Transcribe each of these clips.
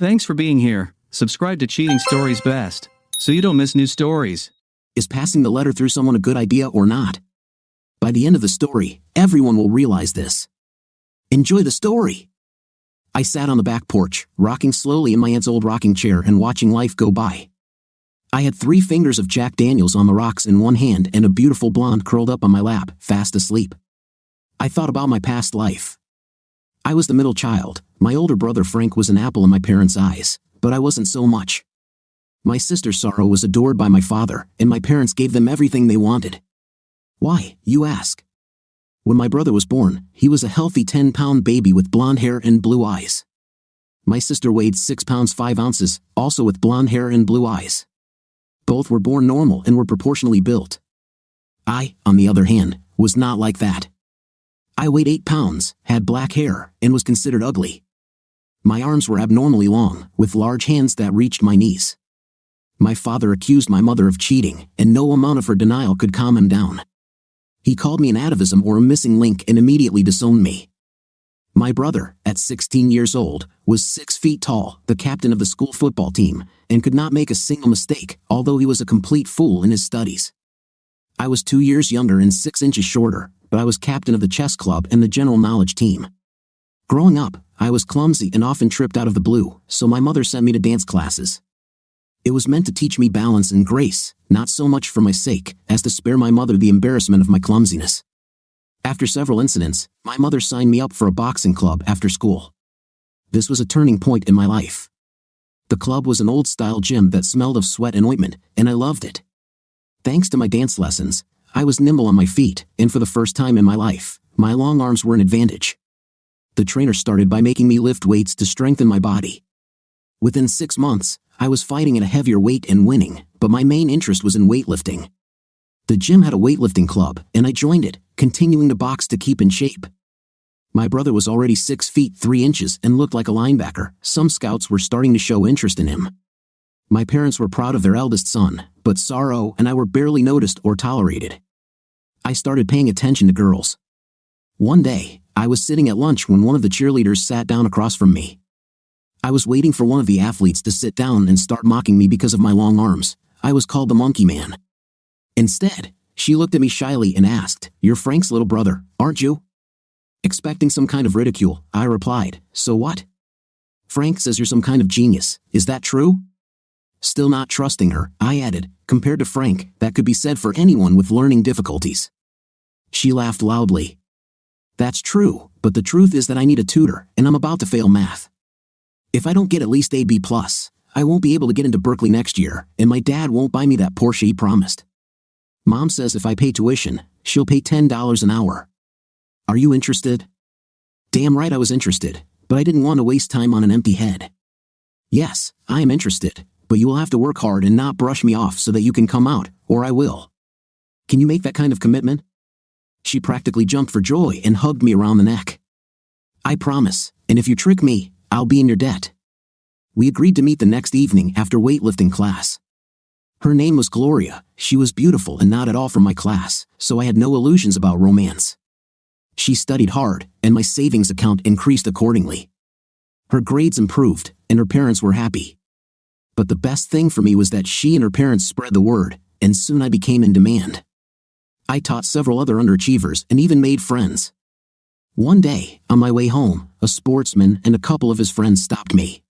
Thanks for being here. Subscribe to Cheating Stories Best, so you don't miss new stories. Is passing the letter through someone a good idea or not? By the end of the story, everyone will realize this. Enjoy the story. I sat on the back porch, rocking slowly in my aunt's old rocking chair and watching life go by. I had 3 fingers of Jack Daniels on the rocks in one hand and a beautiful blonde curled up on my lap, fast asleep. I thought about my past life. I was the middle child. My older brother Frank was an apple in my parents' eyes, but I wasn't so much. My sister Sorrow was adored by my father, and my parents gave them everything they wanted. Why, you ask? When my brother was born, he was a healthy 10-pound baby with blonde hair and blue eyes. My sister weighed 6 pounds 5 ounces, also with blonde hair and blue eyes. Both were born normal and were proportionally built. I, on the other hand, was not like that. I weighed 8 pounds, had black hair, and was considered ugly. My arms were abnormally long, with large hands that reached my knees. My father accused my mother of cheating, and no amount of her denial could calm him down. He called me an atavism or a missing link and immediately disowned me. My brother, at 16 years old, was 6 feet tall, the captain of the school football team, and could not make a single mistake, although he was a complete fool in his studies. I was 2 years younger and 6 inches shorter, but I was captain of the chess club and the general knowledge team. Growing up, I was clumsy and often tripped out of the blue, so my mother sent me to dance classes. It was meant to teach me balance and grace, not so much for my sake, as to spare my mother the embarrassment of my clumsiness. After several incidents, my mother signed me up for a boxing club after school. This was a turning point in my life. The club was an old-style gym that smelled of sweat and ointment, and I loved it. Thanks to my dance lessons, I was nimble on my feet, and for the first time in my life, my long arms were an advantage. The trainer started by making me lift weights to strengthen my body. Within 6 months, I was fighting at a heavier weight and winning, but my main interest was in weightlifting. The gym had a weightlifting club, and I joined it, continuing to box to keep in shape. My brother was already 6 feet 3 inches and looked like a linebacker. Some scouts were starting to show interest in him. My parents were proud of their eldest son, but Sorrow and I were barely noticed or tolerated. I started paying attention to girls. One day, I was sitting at lunch when one of the cheerleaders sat down across from me. I was waiting for one of the athletes to sit down and start mocking me because of my long arms. I was called the Monkey Man. Instead, she looked at me shyly and asked, "You're Frank's little brother, aren't you?" Expecting some kind of ridicule, I replied, "So what?" "Frank says you're some kind of genius, is that true?" Still not trusting her, I added, "Compared to Frank, that could be said for anyone with learning difficulties." She laughed loudly. "That's true, but the truth is that I need a tutor, and I'm about to fail math. If I don't get at least a B+, I won't be able to get into Berkeley next year, and my dad won't buy me that Porsche he promised. Mom says if I pay tuition, she'll pay $10 an hour. Are you interested?" Damn right I was interested, but I didn't want to waste time on an empty head. "Yes, I am interested, but you will have to work hard and not brush me off so that you can come out, or I will. Can you make that kind of commitment?" She practically jumped for joy and hugged me around the neck. "I promise, and if you trick me, I'll be in your debt." We agreed to meet the next evening after weightlifting class. Her name was Gloria. She was beautiful and not at all from my class, so I had no illusions about romance. She studied hard, and my savings account increased accordingly. Her grades improved, and her parents were happy. But the best thing for me was that she and her parents spread the word, and soon I became in demand. I taught several other underachievers and even made friends. One day, on my way home, a sportsman and a couple of his friends stopped me.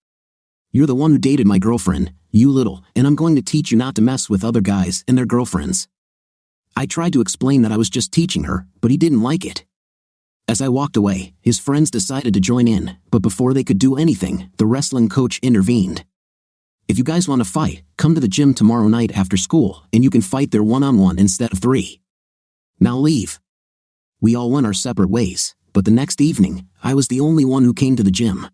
"You're the one who dated my girlfriend, you little, and I'm going to teach you not to mess with other guys and their girlfriends." I tried to explain that I was just teaching her, but he didn't like it. As I walked away, his friends decided to join in, but before they could do anything, the wrestling coach intervened. "If you guys want to fight, come to the gym tomorrow night after school, and you can fight there one-on-one instead of 3. Now leave." We all went our separate ways, but the next evening, I was the only one who came to the gym.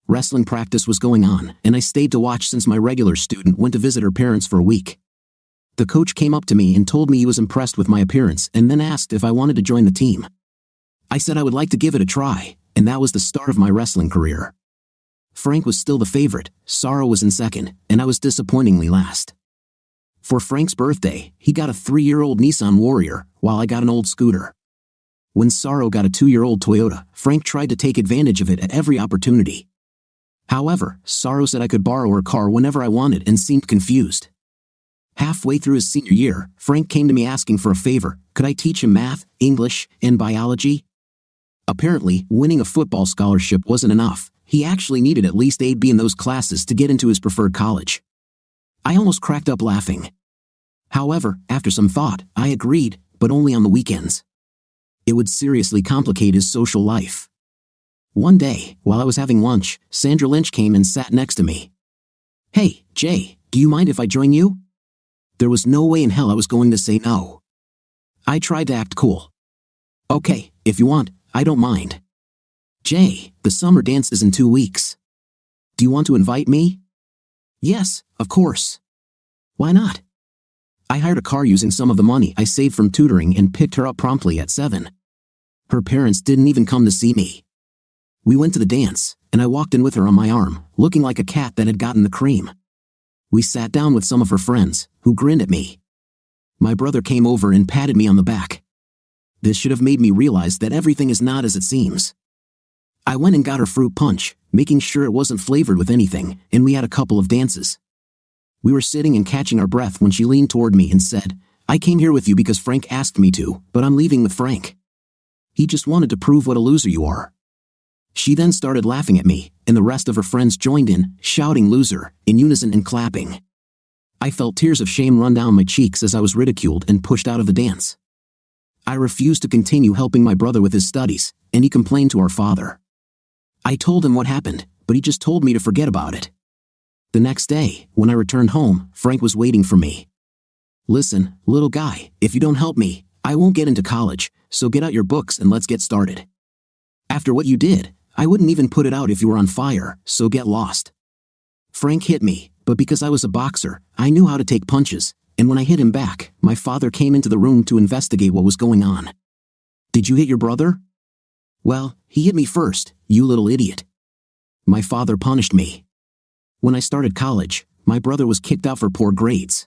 Wrestling practice was going on, and I stayed to watch since my regular student went to visit her parents for a week. The coach came up to me and told me he was impressed with my appearance and then asked if I wanted to join the team. I said I would like to give it a try, and that was the start of my wrestling career. Frank was still the favorite, Sorrow was in second, and I was disappointingly last. For Frank's birthday, he got a 3-year-old Nissan Warrior, while I got an old scooter. When Sorrow got a 2-year-old Toyota, Frank tried to take advantage of it at every opportunity. However, Sorrow said I could borrow her car whenever I wanted and seemed confused. Halfway through his senior year, Frank came to me asking for a favor. Could I teach him math, English, and biology? Apparently, winning a football scholarship wasn't enough. He actually needed at least A B in those classes to get into his preferred college. I almost cracked up laughing. However, after some thought, I agreed, but only on the weekends. It would seriously complicate his social life. One day, while I was having lunch, Sandra Lynch came and sat next to me. "Hey, Jay, do you mind if I join you?" There was no way in hell I was going to say no. I tried to act cool. "Okay, if you want, I don't mind." "Jay, the summer dance is in 2 weeks. Do you want to invite me?" "Yes, of course. Why not?" I hired a car using some of the money I saved from tutoring and picked her up promptly at 7. Her parents didn't even come to see me. We went to the dance, and I walked in with her on my arm, looking like a cat that had gotten the cream. We sat down with some of her friends, who grinned at me. My brother came over and patted me on the back. This should have made me realize that everything is not as it seems. I went and got her fruit punch, making sure it wasn't flavored with anything, and we had a couple of dances. We were sitting and catching our breath when she leaned toward me and said, "I came here with you because Frank asked me to, but I'm leaving with Frank. He just wanted to prove what a loser you are." She then started laughing at me, and the rest of her friends joined in, shouting "loser" in unison and clapping. I felt tears of shame run down my cheeks as I was ridiculed and pushed out of the dance. I refused to continue helping my brother with his studies, and he complained to our father. I told him what happened, but he just told me to forget about it. The next day, when I returned home, Frank was waiting for me. "Listen, little guy, if you don't help me, I won't get into college, so get out your books and let's get started. After what you did, I wouldn't even put it out if you were on fire, so get lost." Frank hit me, but because I was a boxer, I knew how to take punches, and when I hit him back, my father came into the room to investigate what was going on. "Did you hit your brother?" "Well, he hit me first, you little idiot." My father punished me. When I started college, my brother was kicked out for poor grades.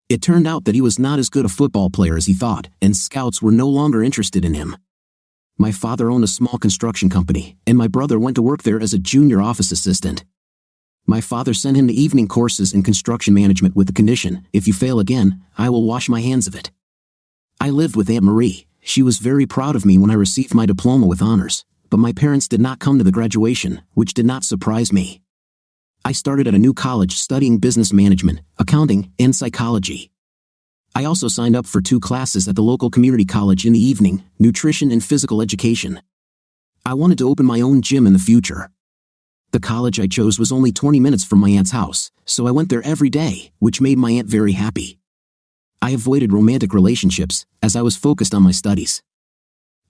It turned out that he was not as good a football player as he thought, and scouts were no longer interested in him. My father owned a small construction company, and my brother went to work there as a junior office assistant. My father sent him to evening courses in construction management with the condition, "If you fail again, I will wash my hands of it." I lived with Aunt Marie. She was very proud of me when I received my diploma with honors, but my parents did not come to the graduation, which did not surprise me. I started at a new college studying business management, accounting, and psychology. I also signed up for 2 classes at the local community college in the evening, nutrition and physical education. I wanted to open my own gym in the future. The college I chose was only 20 minutes from my aunt's house, so I went there every day, which made my aunt very happy. I avoided romantic relationships, as I was focused on my studies.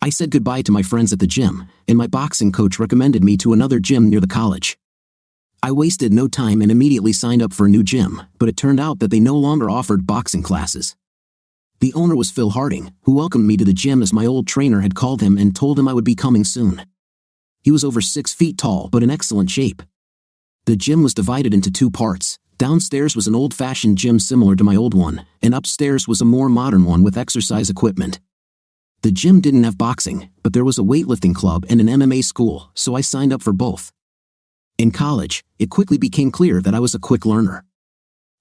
I said goodbye to my friends at the gym, and my boxing coach recommended me to another gym near the college. I wasted no time and immediately signed up for a new gym, but it turned out that they no longer offered boxing classes. The owner was Phil Harding, who welcomed me to the gym as my old trainer had called him and told him I would be coming soon. He was over 6 feet tall but in excellent shape. The gym was divided into 2 parts. Downstairs was an old-fashioned gym similar to my old one, and upstairs was a more modern one with exercise equipment. The gym didn't have boxing, but there was a weightlifting club and an MMA school, so I signed up for both. In college, it quickly became clear that I was a quick learner.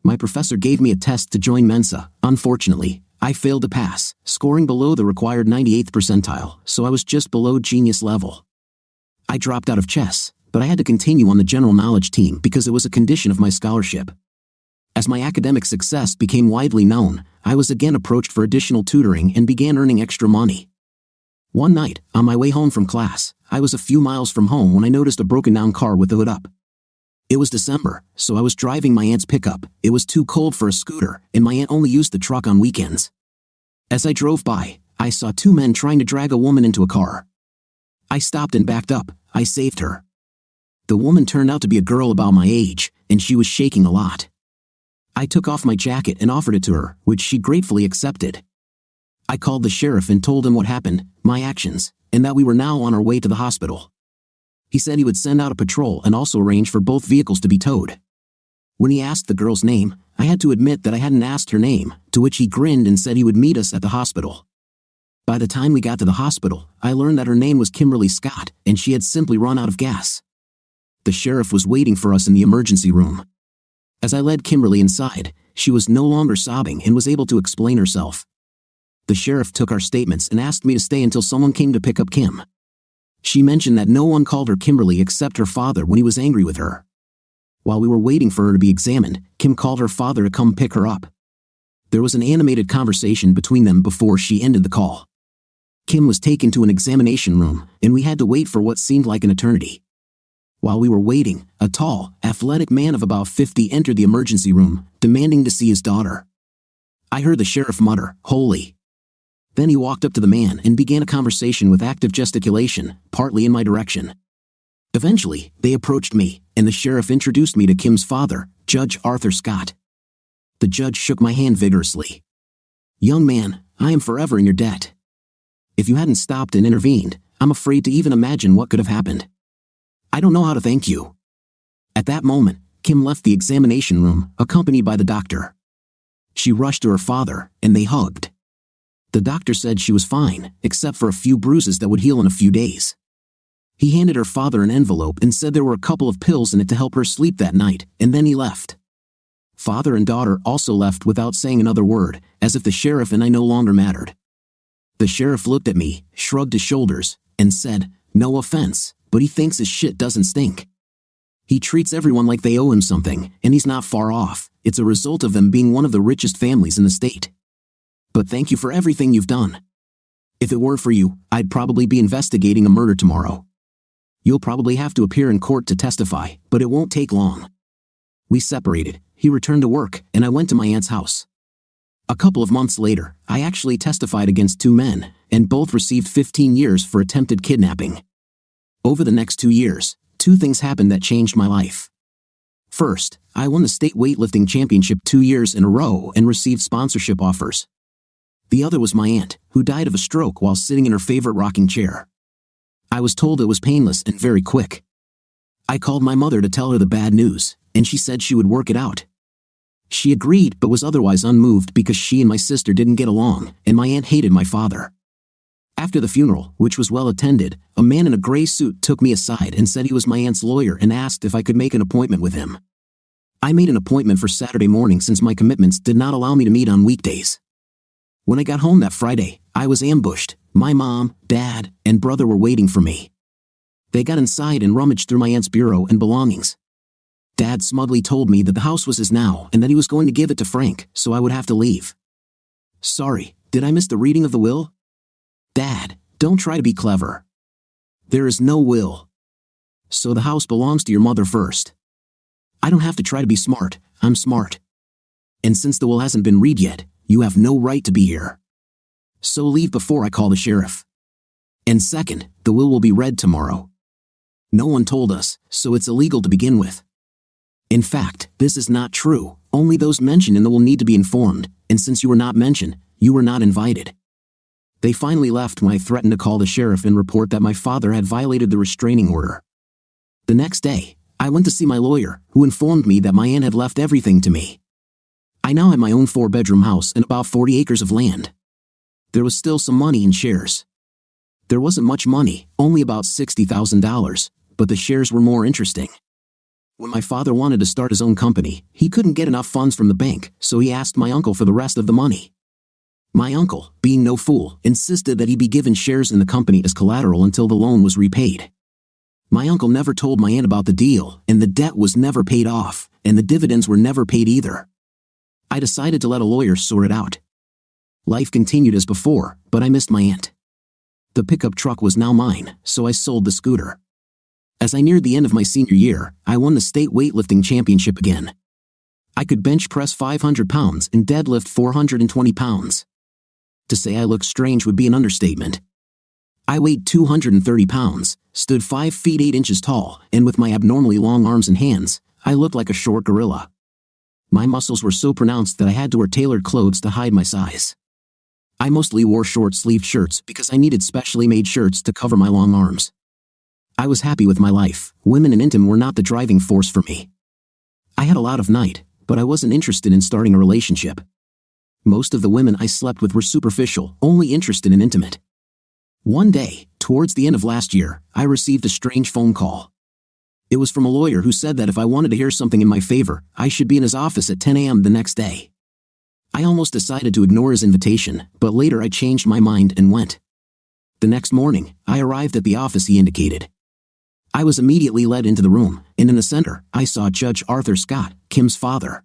My professor gave me a test to join Mensa. Unfortunately, I failed to pass, scoring below the required 98th percentile, so I was just below genius level. I dropped out of chess, but I had to continue on the general knowledge team because it was a condition of my scholarship. As my academic success became widely known, I was again approached for additional tutoring and began earning extra money. One night, on my way home from class, I was a few miles from home when I noticed a broken-down car with the hood up. It was December, so I was driving my aunt's pickup. It was too cold for a scooter, and my aunt only used the truck on weekends. As I drove by, I saw 2 men trying to drag a woman into a car. I stopped and backed up. I saved her. The woman turned out to be a girl about my age, and she was shaking a lot. I took off my jacket and offered it to her, which she gratefully accepted. I called the sheriff and told him what happened, my actions, and that we were now on our way to the hospital. He said he would send out a patrol and also arrange for both vehicles to be towed. When he asked the girl's name, I had to admit that I hadn't asked her name, to which he grinned and said he would meet us at the hospital. By the time we got to the hospital, I learned that her name was Kimberly Scott, and she had simply run out of gas. The sheriff was waiting for us in the emergency room. As I led Kimberly inside, she was no longer sobbing and was able to explain herself. The sheriff took our statements and asked me to stay until someone came to pick up Kim. She mentioned that no one called her Kimberly except her father when he was angry with her. While we were waiting for her to be examined, Kim called her father to come pick her up. There was an animated conversation between them before she ended the call. Kim was taken to an examination room, and we had to wait for what seemed like an eternity. While we were waiting, a tall, athletic man of about 50 entered the emergency room, demanding to see his daughter. I heard the sheriff mutter, "Holy." Then he walked up to the man and began a conversation with active gesticulation, partly in my direction. Eventually, they approached me, and the sheriff introduced me to Kim's father, Judge Arthur Scott. The judge shook my hand vigorously. "Young man, I am forever in your debt. If you hadn't stopped and intervened, I'm afraid to even imagine what could have happened. I don't know how to thank you." At that moment, Kim left the examination room, accompanied by the doctor. She rushed to her father, and they hugged. The doctor said she was fine, except for a few bruises that would heal in a few days. He handed her father an envelope and said there were a couple of pills in it to help her sleep that night, and then he left. Father and daughter also left without saying another word, as if the sheriff and I no longer mattered. The sheriff looked at me, shrugged his shoulders, and said, "No offense, but he thinks his shit doesn't stink. He treats everyone like they owe him something, and he's not far off. It's a result of them being one of the richest families in the state. But thank you for everything you've done. If it weren't for you, I'd probably be investigating a murder tomorrow. You'll probably have to appear in court to testify, but it won't take long." We separated. He returned to work, and I went to my aunt's house. A couple of months later, I actually testified against 2 men, and both received 15 years for attempted kidnapping. Over the next 2 years, 2 things happened that changed my life. First, I won the state weightlifting championship 2 years in a row and received sponsorship offers. The other was my aunt, who died of a stroke while sitting in her favorite rocking chair. I was told it was painless and very quick. I called my mother to tell her the bad news, and she said she would work it out. She agreed but was otherwise unmoved because she and my sister didn't get along, and my aunt hated my father. After the funeral, which was well attended, a man in a gray suit took me aside and said he was my aunt's lawyer and asked if I could make an appointment with him. I made an appointment for Saturday morning since my commitments did not allow me to meet on weekdays. When I got home that Friday, I was ambushed. My mom, dad, and brother were waiting for me. They got inside and rummaged through my aunt's bureau and belongings. Dad smugly told me that the house was his now and that he was going to give it to Frank, so I would have to leave. Sorry, did I miss the reading of the will? Dad, don't try to be clever. There is no will. So the house belongs to your mother first. I don't have to try to be smart, I'm smart. And since the will hasn't been read yet, you have no right to be here. So leave before I call the sheriff. And second, the will be read tomorrow. No one told us, so it's illegal to begin with. In fact, this is not true. Only those mentioned in the will need to be informed, and since you were not mentioned, you were not invited. They finally left when I threatened to call the sheriff and report that my father had violated the restraining order. The next day, I went to see my lawyer, who informed me that my aunt had left everything to me. I now had my own 4-bedroom house and about 40 acres of land. There was still some money in shares. There wasn't much money, only about $60,000, but the shares were more interesting. When my father wanted to start his own company, he couldn't get enough funds from the bank, so he asked my uncle for the rest of the money. My uncle, being no fool, insisted that he be given shares in the company as collateral until the loan was repaid. My uncle never told my aunt about the deal, and the debt was never paid off, and the dividends were never paid either. I decided to let a lawyer sort it out. Life continued as before, but I missed my aunt. The pickup truck was now mine, so I sold the scooter. As I neared the end of my senior year, I won the state weightlifting championship again. I could bench press 500 pounds and deadlift 420 pounds. To say I looked strange would be an understatement. I weighed 230 pounds, stood 5 feet 8 inches tall, and with my abnormally long arms and hands, I looked like a short gorilla. My muscles were so pronounced that I had to wear tailored clothes to hide my size. I mostly wore short-sleeved shirts because I needed specially made shirts to cover my long arms. I was happy with my life. Women and intim were not the driving force for me. I had a lot of night, but I wasn't interested in starting a relationship. Most of the women I slept with were superficial, only interested in intimate. One day, towards the end of last year, I received a strange phone call. It was from a lawyer who said that if I wanted to hear something in my favor, I should be in his office at 10 a.m. the next day. I almost decided to ignore his invitation, but later I changed my mind and went. The next morning, I arrived at the office he indicated. I was immediately led into the room, and in the center, I saw Judge Arthur Scott, Kim's father.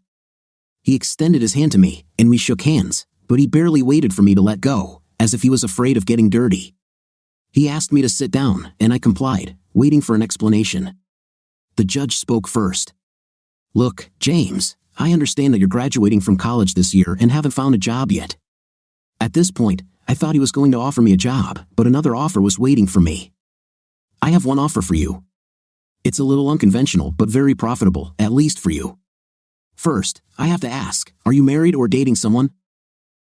He extended his hand to me, and we shook hands, but he barely waited for me to let go, as if he was afraid of getting dirty. He asked me to sit down, and I complied, waiting for an explanation. The judge spoke first. "Look, James, I understand that you're graduating from college this year and haven't found a job yet." At this point, I thought he was going to offer me a job, but another offer was waiting for me. "I have one offer for you. It's a little unconventional, but very profitable, at least for you. First, I have to ask, are you married or dating someone?"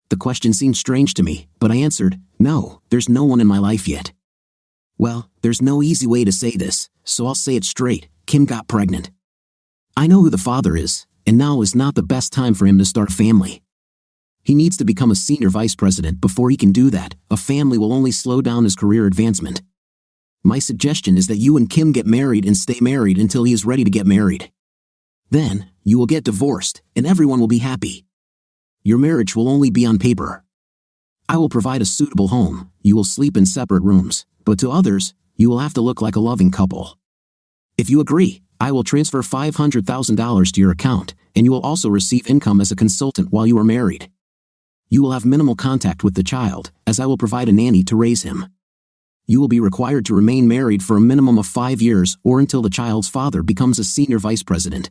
The question seemed strange to me, but I answered, "No, there's no one in my life yet." Well, there's no easy way to say this, so I'll say it straight. Kim got pregnant. I know who the father is, and now is not the best time for him to start a family. He needs to become a senior vice president before he can do that. A family will only slow down his career advancement. My suggestion is that you and Kim get married and stay married until he is ready to get married. Then, you will get divorced, and everyone will be happy. Your marriage will only be on paper. I will provide a suitable home, you will sleep in separate rooms, but to others, you will have to look like a loving couple. If you agree, I will transfer $500,000 to your account, and you will also receive income as a consultant while you are married. You will have minimal contact with the child, as I will provide a nanny to raise him. You will be required to remain married for a minimum of 5 years or until the child's father becomes a senior vice president.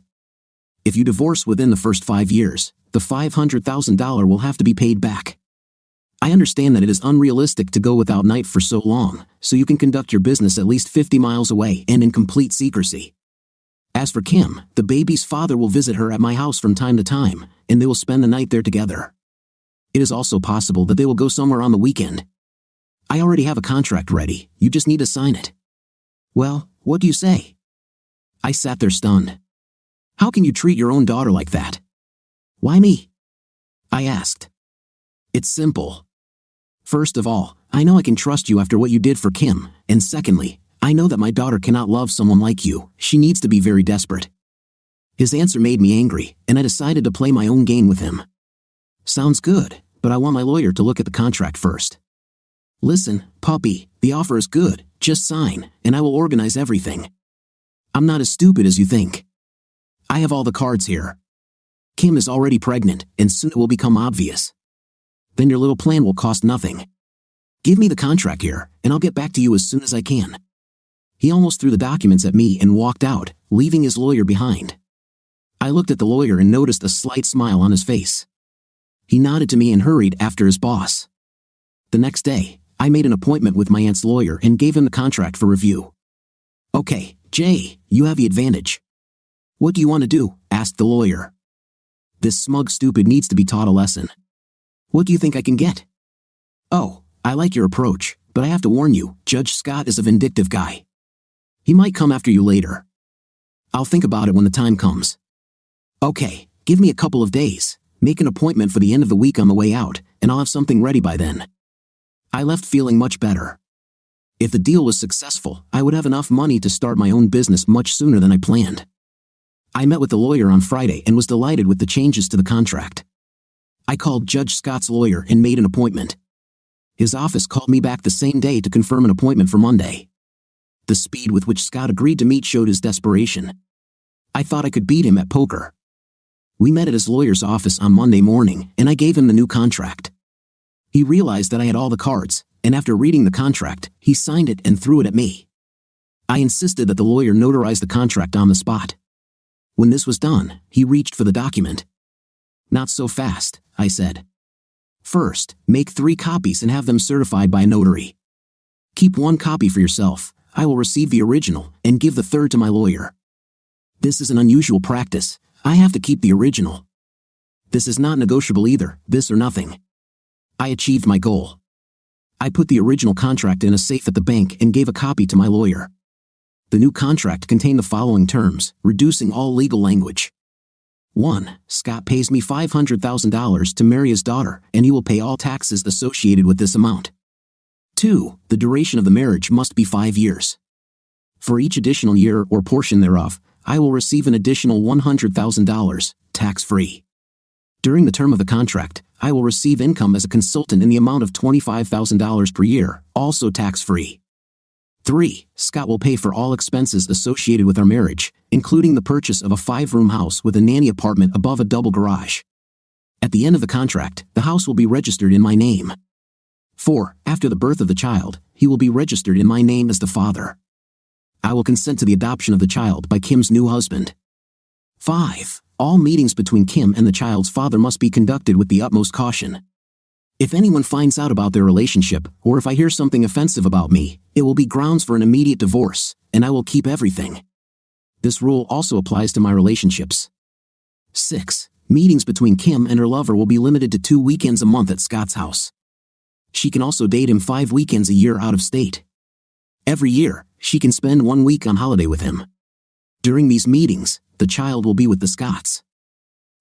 If you divorce within the first 5 years, the $500,000 will have to be paid back. I understand that it is unrealistic to go without night for so long, so you can conduct your business at least 50 miles away and in complete secrecy. As for Kim, the baby's father will visit her at my house from time to time, and they will spend the night there together. It is also possible that they will go somewhere on the weekend. I already have a contract ready, you just need to sign it. Well, what do you say? I sat there stunned. How can you treat your own daughter like that? Why me? I asked. It's simple. First of all, I know I can trust you after what you did for Kim, and secondly, I know that my daughter cannot love someone like you, she needs to be very desperate. His answer made me angry, and I decided to play my own game with him. Sounds good, but I want my lawyer to look at the contract first. Listen, puppy, the offer is good, just sign, and I will organize everything. I'm not as stupid as you think. I have all the cards here. Kim is already pregnant, and soon it will become obvious. Then your little plan will cost nothing. Give me the contract here, and I'll get back to you as soon as I can. He almost threw the documents at me and walked out, leaving his lawyer behind. I looked at the lawyer and noticed a slight smile on his face. He nodded to me and hurried after his boss. The next day, I made an appointment with my aunt's lawyer and gave him the contract for review. "Okay, Jay, you have the advantage." "What do you want to do?" asked the lawyer. "This smug stupid needs to be taught a lesson." "What do you think I can get?" "Oh, I like your approach, but I have to warn you, Judge Scott is a vindictive guy. He might come after you later. I'll think about it when the time comes." "Okay, give me a couple of days. Make an appointment for the end of the week on the way out, and I'll have something ready by then." I left feeling much better. If the deal was successful, I would have enough money to start my own business much sooner than I planned. I met with the lawyer on Friday and was delighted with the changes to the contract. I called Judge Scott's lawyer and made an appointment. His office called me back the same day to confirm an appointment for Monday. The speed with which Scott agreed to meet showed his desperation. I thought I could beat him at poker. We met at his lawyer's office on Monday morning, and I gave him the new contract. He realized that I had all the cards, and after reading the contract, he signed it and threw it at me. I insisted that the lawyer notarize the contract on the spot. When this was done, he reached for the document. "Not so fast," I said. "First, make 3 copies and have them certified by a notary. Keep 1 copy for yourself. I will receive the original and give the third to my lawyer. This is an unusual practice. I have to keep the original. This is not negotiable either, this or nothing." I achieved my goal. I put the original contract in a safe at the bank and gave a copy to my lawyer. The new contract contained the following terms, reducing all legal language. 1. Scott pays me $500,000 to marry his daughter, and he will pay all taxes associated with this amount. 2. The duration of the marriage must be 5 years. For each additional year or portion thereof, I will receive an additional $100,000, tax-free. During the term of the contract, I will receive income as a consultant in the amount of $25,000 per year, also tax-free. 3. Scott will pay for all expenses associated with our marriage, including the purchase of a 5-room house with a nanny apartment above a double garage. At the end of the contract, the house will be registered in my name. 4. After the birth of the child, he will be registered in my name as the father. I will consent to the adoption of the child by Kim's new husband. 5. All meetings between Kim and the child's father must be conducted with the utmost caution. If anyone finds out about their relationship, or if I hear something offensive about me, it will be grounds for an immediate divorce, and I will keep everything. This rule also applies to my relationships. 6. Meetings between Kim and her lover will be limited to 2 weekends a month at Scott's house. She can also date him 5 weekends a year out of state. Every year, she can spend 1 week on holiday with him. During these meetings, the child will be with the Scotts.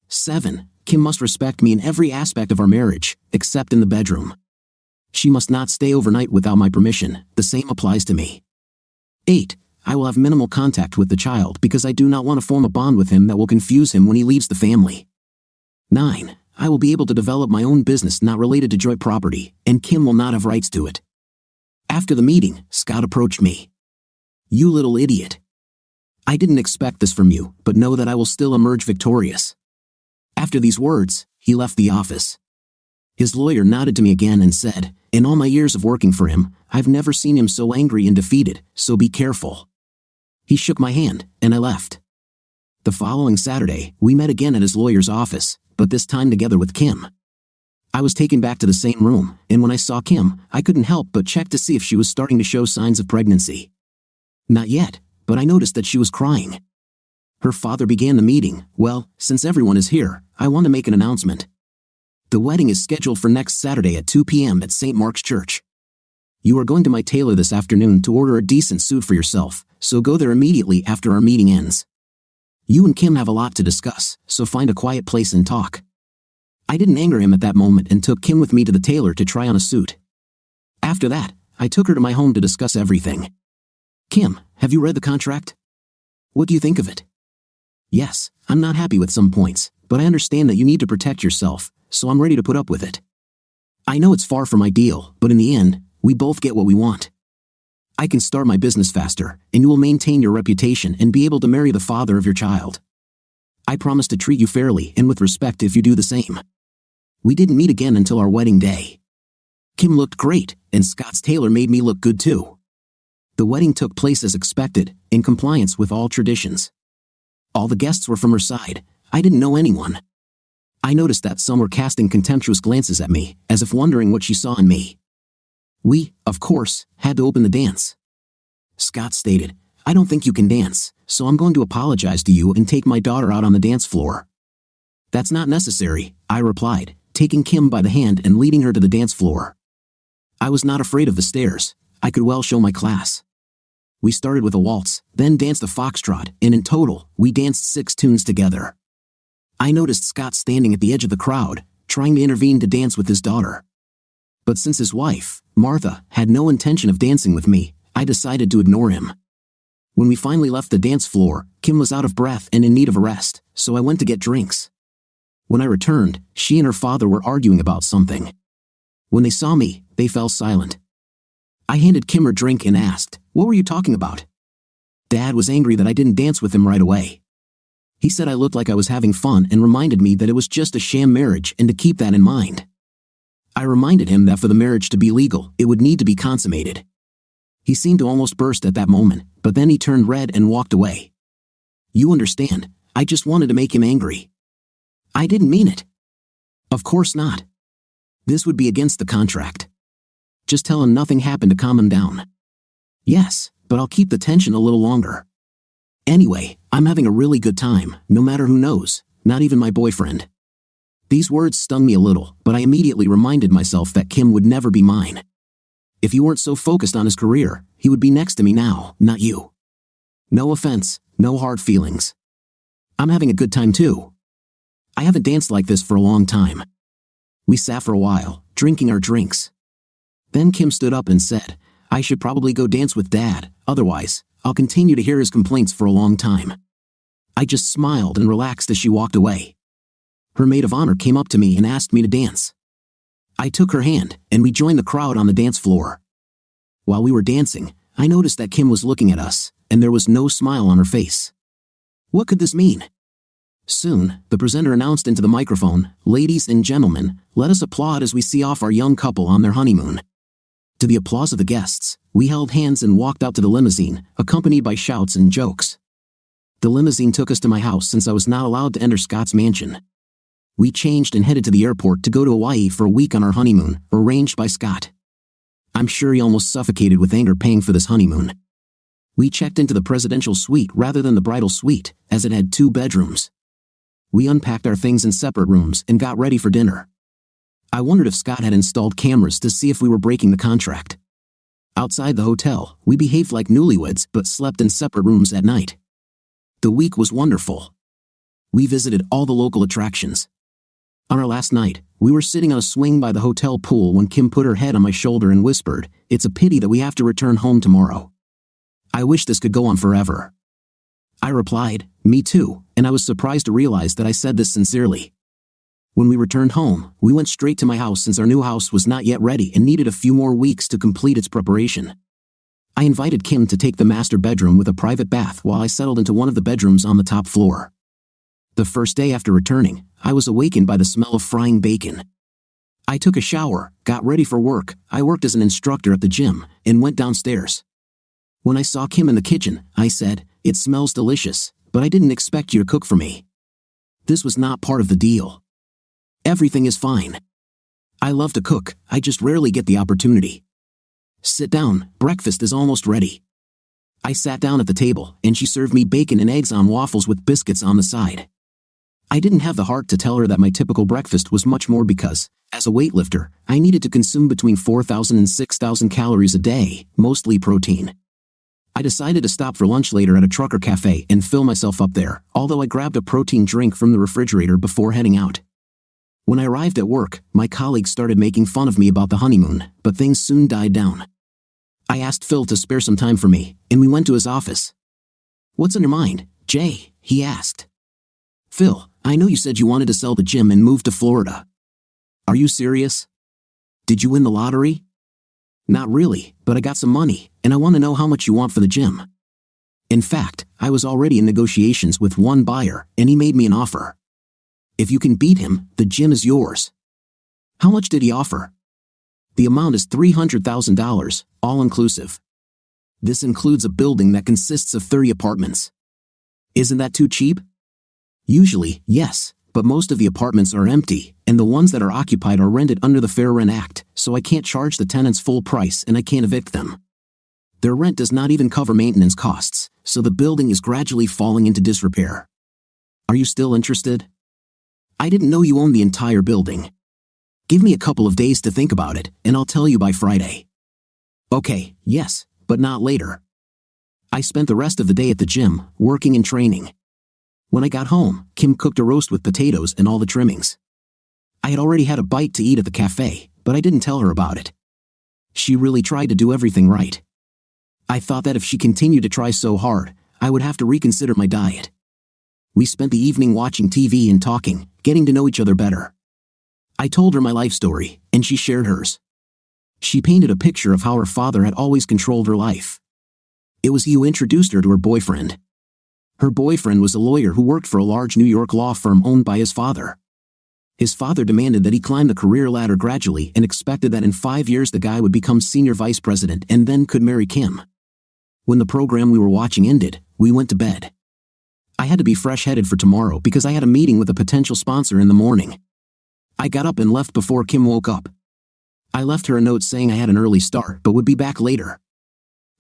7. Kim must respect me in every aspect of our marriage, except in the bedroom. She must not stay overnight without my permission. The same applies to me. 8. I will have minimal contact with the child because I do not want to form a bond with him that will confuse him when he leaves the family. 9. I will be able to develop my own business not related to joint property, and Kim will not have rights to it. After the meeting, Scott approached me. "You little idiot. I didn't expect this from you, but know that I will still emerge victorious." After these words, he left the office. His lawyer nodded to me again and said, "In all my years of working for him, I've never seen him so angry and defeated, so be careful." He shook my hand, and I left. The following Saturday, we met again at his lawyer's office, but this time together with Kim. I was taken back to the same room, and when I saw Kim, I couldn't help but check to see if she was starting to show signs of pregnancy. Not yet, but I noticed that she was crying. Her father began the meeting. "Well, since everyone is here, I want to make an announcement. The wedding is scheduled for next Saturday at 2 p.m. at St. Mark's Church. You are going to my tailor this afternoon to order a decent suit for yourself, so go there immediately after our meeting ends. You and Kim have a lot to discuss, so find a quiet place and talk." I didn't anger him at that moment and took Kim with me to the tailor to try on a suit. After that, I took her to my home to discuss everything. "Kim, have you read the contract? What do you think of it?" "Yes, I'm not happy with some points, but I understand that you need to protect yourself, so I'm ready to put up with it. I know it's far from ideal, but in the end, we both get what we want. I can start my business faster, and you will maintain your reputation and be able to marry the father of your child. I promise to treat you fairly and with respect if you do the same." We didn't meet again until our wedding day. Kim looked great, and Scott's tailor made me look good too. The wedding took place as expected, in compliance with all traditions. All the guests were from her side. I didn't know anyone. I noticed that some were casting contemptuous glances at me, as if wondering what she saw in me. We, of course, had to open the dance. Scott stated, "I don't think you can dance, so I'm going to apologize to you and take my daughter out on the dance floor." "That's not necessary," I replied, taking Kim by the hand and leading her to the dance floor. I was not afraid of the stairs. I could well show my class. We started with a waltz, then danced a foxtrot, and in total, we danced 6 tunes together. I noticed Scott standing at the edge of the crowd, trying to intervene to dance with his daughter. But since his wife, Martha, had no intention of dancing with me, I decided to ignore him. When we finally left the dance floor, Kim was out of breath and in need of a rest, so I went to get drinks. When I returned, she and her father were arguing about something. When they saw me, they fell silent. I handed Kim her drink and asked, "What were you talking about?" Dad was angry that I didn't dance with him right away. He said I looked like I was having fun and reminded me that it was just a sham marriage and to keep that in mind. I reminded him that for the marriage to be legal, it would need to be consummated. He seemed to almost burst at that moment, but then he turned red and walked away. "You understand, I just wanted to make him angry." "I didn't mean it." "Of course not. This would be against the contract. Just tell him nothing happened to calm him down." "Yes, but I'll keep the tension a little longer. Anyway, I'm having a really good time, no matter who knows, not even my boyfriend." These words stung me a little, but I immediately reminded myself that Kim would never be mine. If he weren't so focused on his career, he would be next to me now, not you. No offense, no hard feelings. I'm having a good time too. I haven't danced like this for a long time. We sat for a while, drinking our drinks. Then Kim stood up and said, "I should probably go dance with Dad, otherwise, I'll continue to hear his complaints for a long time. I just smiled and relaxed as she walked away. Her maid of honor came up to me and asked me to dance. I took her hand, and we joined the crowd on the dance floor. While we were dancing, I noticed that Kim was looking at us, and there was no smile on her face. What could this mean? Soon, the presenter announced into the microphone, "Ladies and gentlemen, let us applaud as we see off our young couple on their honeymoon." To the applause of the guests, we held hands and walked out to the limousine, accompanied by shouts and jokes. The limousine took us to my house since I was not allowed to enter Scott's mansion. We changed and headed to the airport to go to Hawaii for a week on our honeymoon, arranged by Scott. I'm sure he almost suffocated with anger paying for this honeymoon. We checked into the presidential suite rather than the bridal suite, as it had 2 bedrooms. We unpacked our things in separate rooms and got ready for dinner. I wondered if Scott had installed cameras to see if we were breaking the contract. Outside the hotel, we behaved like newlyweds but slept in separate rooms at night. The week was wonderful. We visited all the local attractions. On our last night, we were sitting on a swing by the hotel pool when Kim put her head on my shoulder and whispered, "It's a pity that we have to return home tomorrow. I wish this could go on forever." I replied, "Me too," and I was surprised to realize that I said this sincerely. When we returned home, we went straight to my house since our new house was not yet ready and needed a few more weeks to complete its preparation. I invited Kim to take the master bedroom with a private bath while I settled into one of the bedrooms on the top floor. The first day after returning, I was awakened by the smell of frying bacon. I took a shower, got ready for work. I worked as an instructor at the gym, and went downstairs. When I saw Kim in the kitchen, I said, "It smells delicious, but I didn't expect you to cook for me." This was not part of the deal. Everything is fine. I love to cook, I just rarely get the opportunity. "Sit down, breakfast is almost ready." I sat down at the table, and she served me bacon and eggs on waffles with biscuits on the side. I didn't have the heart to tell her that my typical breakfast was much more because, as a weightlifter, I needed to consume between 4,000 and 6,000 calories a day, mostly protein. I decided to stop for lunch later at a trucker cafe and fill myself up there, although I grabbed a protein drink from the refrigerator before heading out. When I arrived at work, my colleagues started making fun of me about the honeymoon, but things soon died down. I asked Phil to spare some time for me, and we went to his office. "What's on your mind, Jay?" he asked. "Phil, I know you said you wanted to sell the gym and move to Florida. Are you serious? Did you win the lottery?" "Not really, but I got some money, and I want to know how much you want for the gym." In fact, I was already in negotiations with one buyer, and he made me an offer. "If you can beat him, the gym is yours." How much did he offer? The amount is $300,000, all inclusive. This includes a building that consists of 30 apartments. Isn't that too cheap? Usually, yes, but most of the apartments are empty, and the ones that are occupied are rented under the Fair Rent Act, so I can't charge the tenants full price and I can't evict them. Their rent does not even cover maintenance costs, so the building is gradually falling into disrepair. Are you still interested? I didn't know you owned the entire building. Give me a couple of days to think about it, and I'll tell you by Friday. Okay, yes, but not later. I spent the rest of the day at the gym, working and training. When I got home, Kim cooked a roast with potatoes and all the trimmings. I had already had a bite to eat at the cafe, but I didn't tell her about it. She really tried to do everything right. I thought that if she continued to try so hard, I would have to reconsider my diet. We spent the evening watching TV and talking, getting to know each other better. I told her my life story, and she shared hers. She painted a picture of how her father had always controlled her life. It was he who introduced her to her boyfriend. Her boyfriend was a lawyer who worked for a large New York law firm owned by his father. His father demanded that he climb the career ladder gradually and expected that in 5 years the guy would become senior vice president and then could marry Kim. When the program we were watching ended, we went to bed. I had to be fresh-headed for tomorrow because I had a meeting with a potential sponsor in the morning. I got up and left before Kim woke up. I left her a note saying I had an early start but would be back later.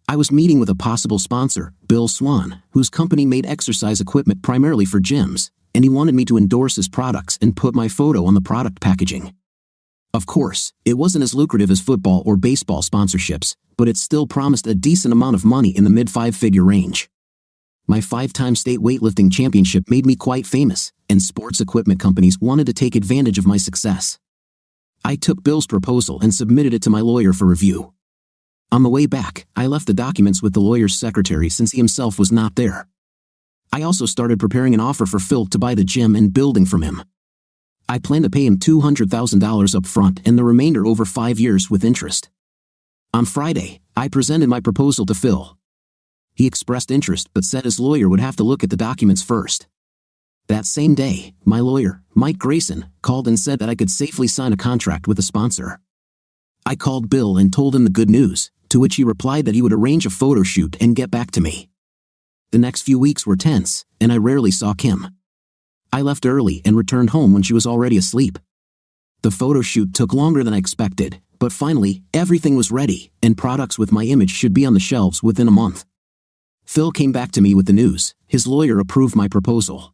I was meeting with a possible sponsor, Bill Swan, whose company made exercise equipment primarily for gyms, and he wanted me to endorse his products and put my photo on the product packaging. Of course, it wasn't as lucrative as football or baseball sponsorships, but it still promised a decent amount of money in the mid-5-figure range. My 5-time state weightlifting championship made me quite famous, and sports equipment companies wanted to take advantage of my success. I took Bill's proposal and submitted it to my lawyer for review. On the way back, I left the documents with the lawyer's secretary since he himself was not there. I also started preparing an offer for Phil to buy the gym and building from him. I plan to pay him $200,000 up front and the remainder over 5 years with interest. On Friday, I presented my proposal to Phil. He expressed interest but said his lawyer would have to look at the documents first. That same day, my lawyer, Mike Grayson, called and said that I could safely sign a contract with a sponsor. I called Bill and told him the good news, to which he replied that he would arrange a photo shoot and get back to me. The next few weeks were tense, and I rarely saw Kim. I left early and returned home when she was already asleep. The photo shoot took longer than I expected, but finally, everything was ready, and products with my image should be on the shelves within a month. Phil came back to me with the news. His lawyer approved my proposal.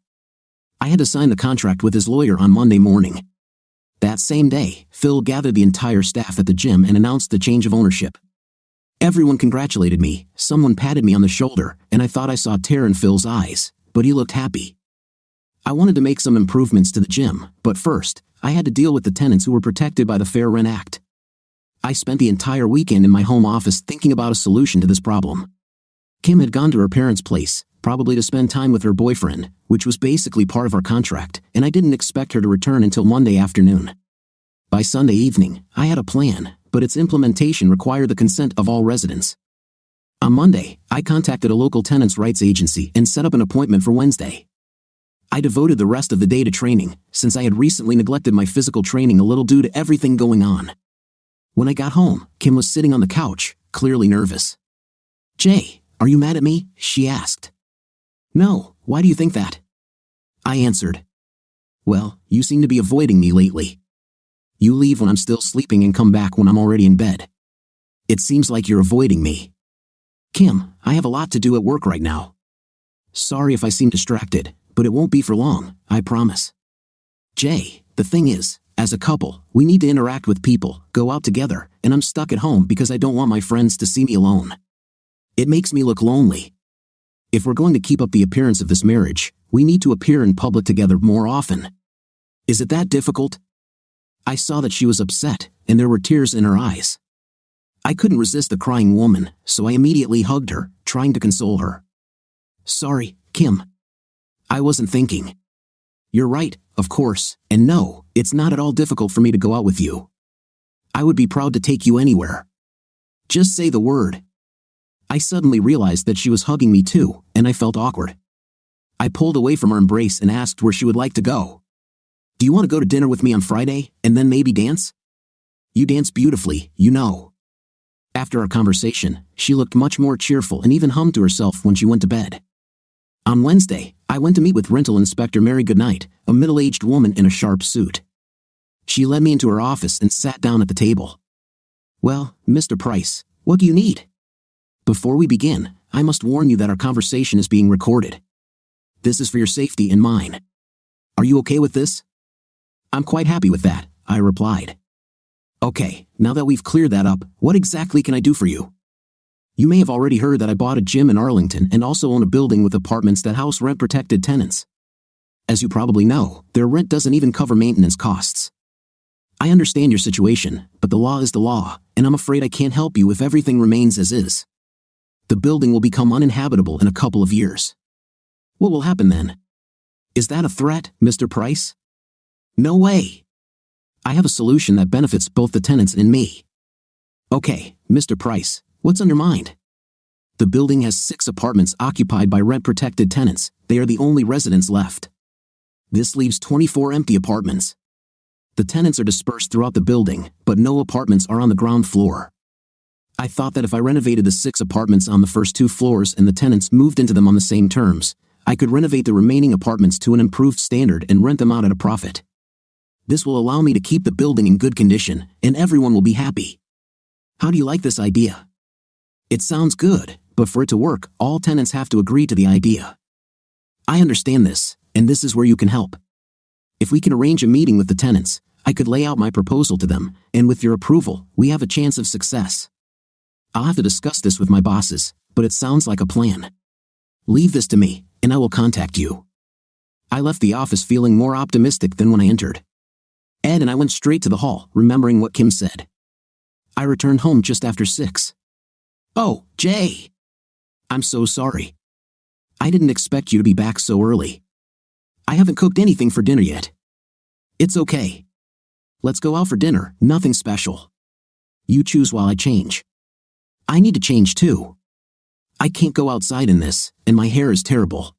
I had to sign the contract with his lawyer on Monday morning. That same day, Phil gathered the entire staff at the gym and announced the change of ownership. Everyone congratulated me, someone patted me on the shoulder, and I thought I saw terror in Phil's eyes, but he looked happy. I wanted to make some improvements to the gym, but first, I had to deal with the tenants who were protected by the Fair Rent Act. I spent the entire weekend in my home office thinking about a solution to this problem. Kim had gone to her parents' place, probably to spend time with her boyfriend, which was basically part of our contract, and I didn't expect her to return until Monday afternoon. By Sunday evening, I had a plan, but its implementation required the consent of all residents. On Monday, I contacted a local tenants' rights agency and set up an appointment for Wednesday. I devoted the rest of the day to training, since I had recently neglected my physical training a little due to everything going on. When I got home, Kim was sitting on the couch, clearly nervous. "Jay, are you mad at me?" she asked. "No, why do you think that?" I answered. "Well, you seem to be avoiding me lately. You leave when I'm still sleeping and come back when I'm already in bed. It seems like you're avoiding me." "Kim, I have a lot to do at work right now. Sorry if I seem distracted, but it won't be for long, I promise." "Jay, the thing is, as a couple, we need to interact with people, go out together, and I'm stuck at home because I don't want my friends to see me alone. It makes me look lonely. If we're going to keep up the appearance of this marriage, we need to appear in public together more often. Is it that difficult?" I saw that she was upset, and there were tears in her eyes. I couldn't resist the crying woman, so I immediately hugged her, trying to console her. "Sorry, Kim. I wasn't thinking. You're right, of course, and no, it's not at all difficult for me to go out with you. I would be proud to take you anywhere. Just say the word." I suddenly realized that she was hugging me too, and I felt awkward. I pulled away from her embrace and asked where she would like to go. "Do you want to go to dinner with me on Friday, and then maybe dance? You dance beautifully, you know." After our conversation, she looked much more cheerful and even hummed to herself when she went to bed. On Wednesday, I went to meet with Rental Inspector Mary Goodnight, a middle-aged woman in a sharp suit. She led me into her office and sat down at the table. "Well, Mr. Price, what do you need?" "Before we begin, I must warn you that our conversation is being recorded. This is for your safety and mine. Are you okay with this?" "I'm quite happy with that," I replied. "Okay, now that we've cleared that up, what exactly can I do for you?" "You may have already heard that I bought a gym in Arlington and also own a building with apartments that house rent-protected tenants. As you probably know, their rent doesn't even cover maintenance costs. I understand your situation, but the law is the law, and I'm afraid I can't help you if everything remains as is. The building will become uninhabitable in a couple of years. What will happen then?" "Is that a threat, Mr. Price?" "No way. I have a solution that benefits both the tenants and me." "Okay, Mr. Price, what's on your mind?" "The building has 6 apartments occupied by rent-protected tenants. They are the only residents left. This leaves 24 empty apartments. The tenants are dispersed throughout the building, but no apartments are on the ground floor. I thought that if I renovated the 6 apartments on the first 2 floors and the tenants moved into them on the same terms, I could renovate the remaining apartments to an improved standard and rent them out at a profit. This will allow me to keep the building in good condition, and everyone will be happy. How do you like this idea?" "It sounds good, but for it to work, all tenants have to agree to the idea." "I understand this, and this is where you can help. If we can arrange a meeting with the tenants, I could lay out my proposal to them, and with your approval, we have a chance of success. I'll have to discuss this with my bosses, but it sounds like a plan. Leave this to me, and I will contact you." I left the office feeling more optimistic than when I entered. Ed and I went straight to the hall, remembering what Kim said. I returned home just after 6. Oh, Jay! I'm so sorry. I didn't expect you to be back so early. I haven't cooked anything for dinner yet. It's okay. Let's go out for dinner, nothing special. You choose while I change. I need to change too. I can't go outside in this, and my hair is terrible.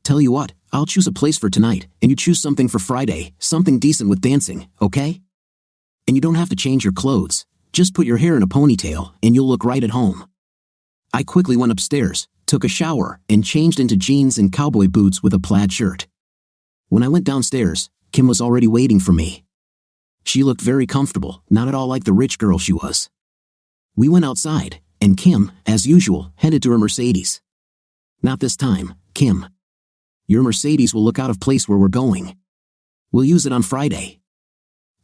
Tell you what, I'll choose a place for tonight, and you choose something for Friday, something decent with dancing, okay? And you don't have to change your clothes. Just put your hair in a ponytail, and you'll look right at home. I quickly went upstairs, took a shower, and changed into jeans and cowboy boots with a plaid shirt. When I went downstairs, Kim was already waiting for me. She looked very comfortable, not at all like the rich girl she was. We went outside, and Kim, as usual, headed to her Mercedes. Not this time, Kim. Your Mercedes will look out of place where we're going. We'll use it on Friday.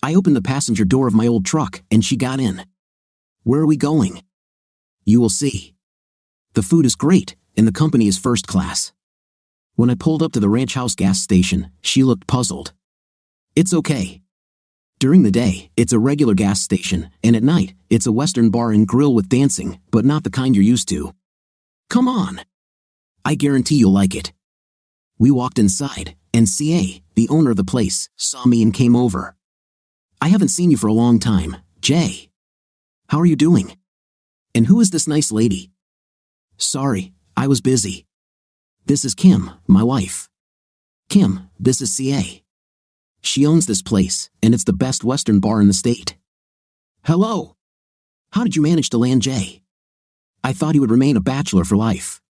I opened the passenger door of my old truck, and she got in. Where are we going? You will see. The food is great, and the company is first class. When I pulled up to the ranch house gas station, she looked puzzled. It's okay. During the day, it's a regular gas station, and at night, it's a Western bar and grill with dancing, but not the kind you're used to. Come on. I guarantee you'll like it. We walked inside, and CA, the owner of the place, saw me and came over. I haven't seen you for a long time, Jay. How are you doing? And who is this nice lady? Sorry, I was busy. This is Kim, my wife. Kim, this is CA. She owns this place, and it's the best Western bar in the state. Hello. How did you manage to land Jay? I thought he would remain a bachelor for life.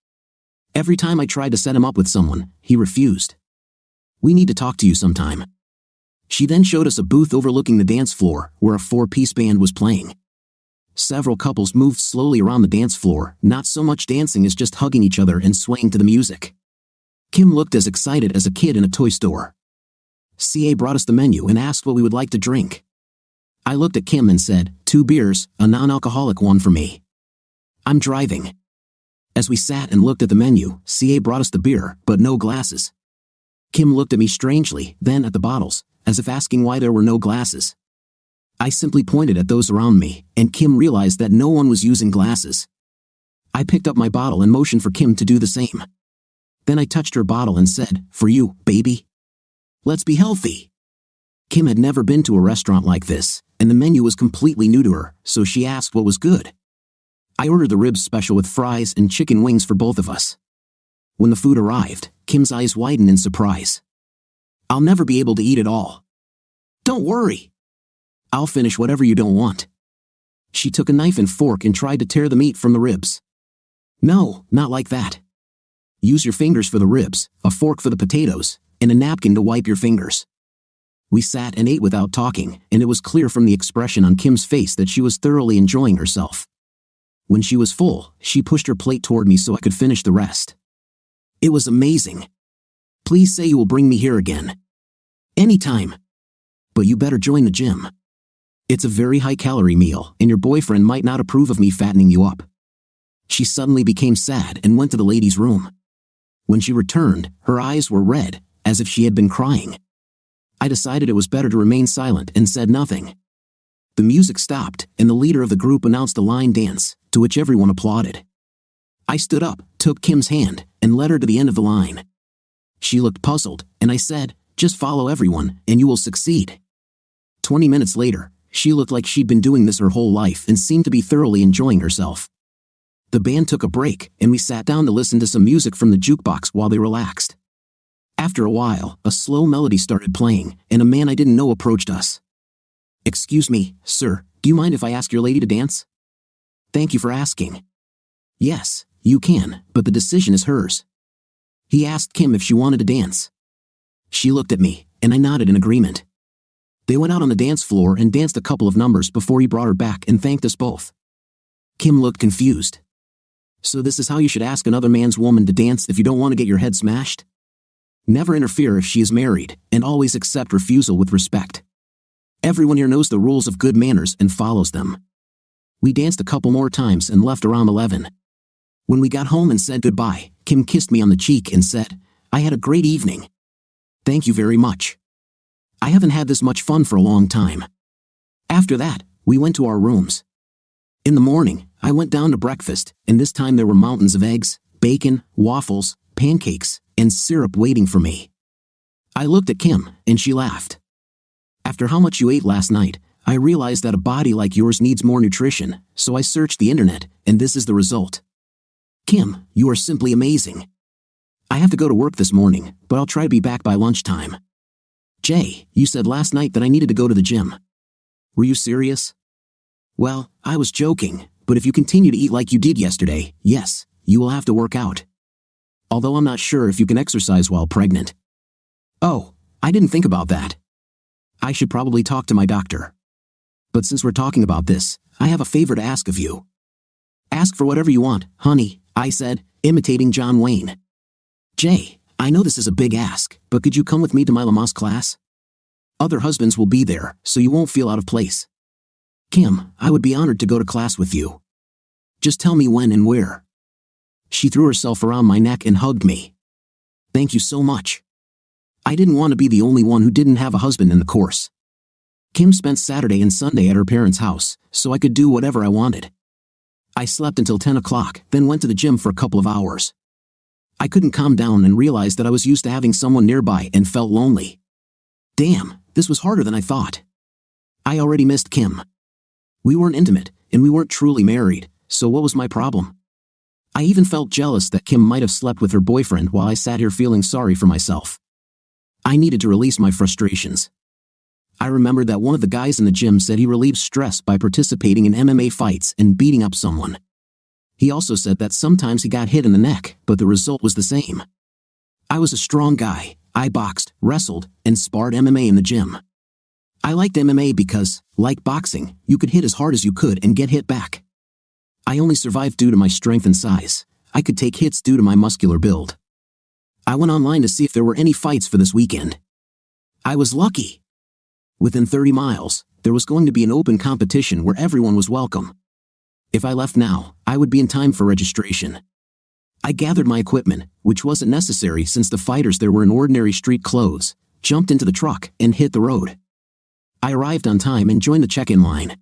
Every time I tried to set him up with someone, he refused. We need to talk to you sometime. She then showed us a booth overlooking the dance floor, where a 4-piece band was playing. Several couples moved slowly around the dance floor, not so much dancing as just hugging each other and swaying to the music. Kim looked as excited as a kid in a toy store. CA brought us the menu and asked what we would like to drink. I looked at Kim and said, 2 beers, a non-alcoholic one for me. I'm driving. As we sat and looked at the menu, CA brought us the beer, but no glasses. Kim looked at me strangely, then at the bottles, as if asking why there were no glasses. I simply pointed at those around me, and Kim realized that no one was using glasses. I picked up my bottle and motioned for Kim to do the same. Then I touched her bottle and said, for you, baby. Let's be healthy. Kim had never been to a restaurant like this, and the menu was completely new to her, so she asked what was good. I ordered the ribs special with fries and chicken wings for both of us. When the food arrived, Kim's eyes widened in surprise. I'll never be able to eat it all. Don't worry. I'll finish whatever you don't want. She took a knife and fork and tried to tear the meat from the ribs. No, not like that. Use your fingers for the ribs, a fork for the potatoes, and a napkin to wipe your fingers. We sat and ate without talking, and it was clear from the expression on Kim's face that she was thoroughly enjoying herself. When she was full, she pushed her plate toward me so I could finish the rest. It was amazing. Please say you will bring me here again. Anytime. But you better join the gym. It's a very high-calorie meal, and your boyfriend might not approve of me fattening you up. She suddenly became sad and went to the ladies' room. When she returned, her eyes were red, as if she had been crying. I decided it was better to remain silent and said nothing. The music stopped, and the leader of the group announced a line dance, to which everyone applauded. I stood up, took Kim's hand, and led her to the end of the line. She looked puzzled, and I said, just follow everyone, and you will succeed. 20 minutes later, she looked like she'd been doing this her whole life and seemed to be thoroughly enjoying herself. The band took a break, and we sat down to listen to some music from the jukebox while they relaxed. After a while, a slow melody started playing, and a man I didn't know approached us. Excuse me, sir, do you mind if I ask your lady to dance? Thank you for asking. Yes, you can, but the decision is hers. He asked Kim if she wanted to dance. She looked at me, and I nodded in agreement. They went out on the dance floor and danced a couple of numbers before he brought her back and thanked us both. Kim looked confused. So this is how you should ask another man's woman to dance if you don't want to get your head smashed? Never interfere if she is married, and always accept refusal with respect. Everyone here knows the rules of good manners and follows them. We danced a couple more times and left around 11. When we got home and said goodbye, Kim kissed me on the cheek and said, I had a great evening. Thank you very much. I haven't had this much fun for a long time. After that, we went to our rooms. In the morning, I went down to breakfast, and this time there were mountains of eggs, bacon, waffles, pancakes, and syrup waiting for me. I looked at Kim, and she laughed. After how much you ate last night, I realized that a body like yours needs more nutrition, so I searched the internet, and this is the result. Kim, you are simply amazing. I have to go to work this morning, but I'll try to be back by lunchtime. Jay, you said last night that I needed to go to the gym. Were you serious? Well, I was joking, but if you continue to eat like you did yesterday, yes, you will have to work out. Although I'm not sure if you can exercise while pregnant. Oh, I didn't think about that. I should probably talk to my doctor. But since we're talking about this, I have a favor to ask of you. Ask for whatever you want, honey, I said, imitating John Wayne. Jay, I know this is a big ask, but could you come with me to my Lamaze class? Other husbands will be there, so you won't feel out of place. Kim, I would be honored to go to class with you. Just tell me when and where. She threw herself around my neck and hugged me. Thank you so much. I didn't want to be the only one who didn't have a husband in the course. Kim spent Saturday and Sunday at her parents' house, so I could do whatever I wanted. I slept until 10 o'clock, then went to the gym for a couple of hours. I couldn't calm down and realized that I was used to having someone nearby and felt lonely. Damn, this was harder than I thought. I already missed Kim. We weren't intimate, and we weren't truly married, so what was my problem? I even felt jealous that Kim might have slept with her boyfriend while I sat here feeling sorry for myself. I needed to release my frustrations. I remembered that one of the guys in the gym said he relieves stress by participating in MMA fights and beating up someone. He also said that sometimes he got hit in the neck, but the result was the same. I was a strong guy. I boxed, wrestled, and sparred MMA in the gym. I liked MMA because, like boxing, you could hit as hard as you could and get hit back. I only survived due to my strength and size. I could take hits due to my muscular build. I went online to see if there were any fights for this weekend. I was lucky. Within 30 miles, there was going to be an open competition where everyone was welcome. If I left now, I would be in time for registration. I gathered my equipment, which wasn't necessary since the fighters there were in ordinary street clothes, jumped into the truck, and hit the road. I arrived on time and joined the check-in line.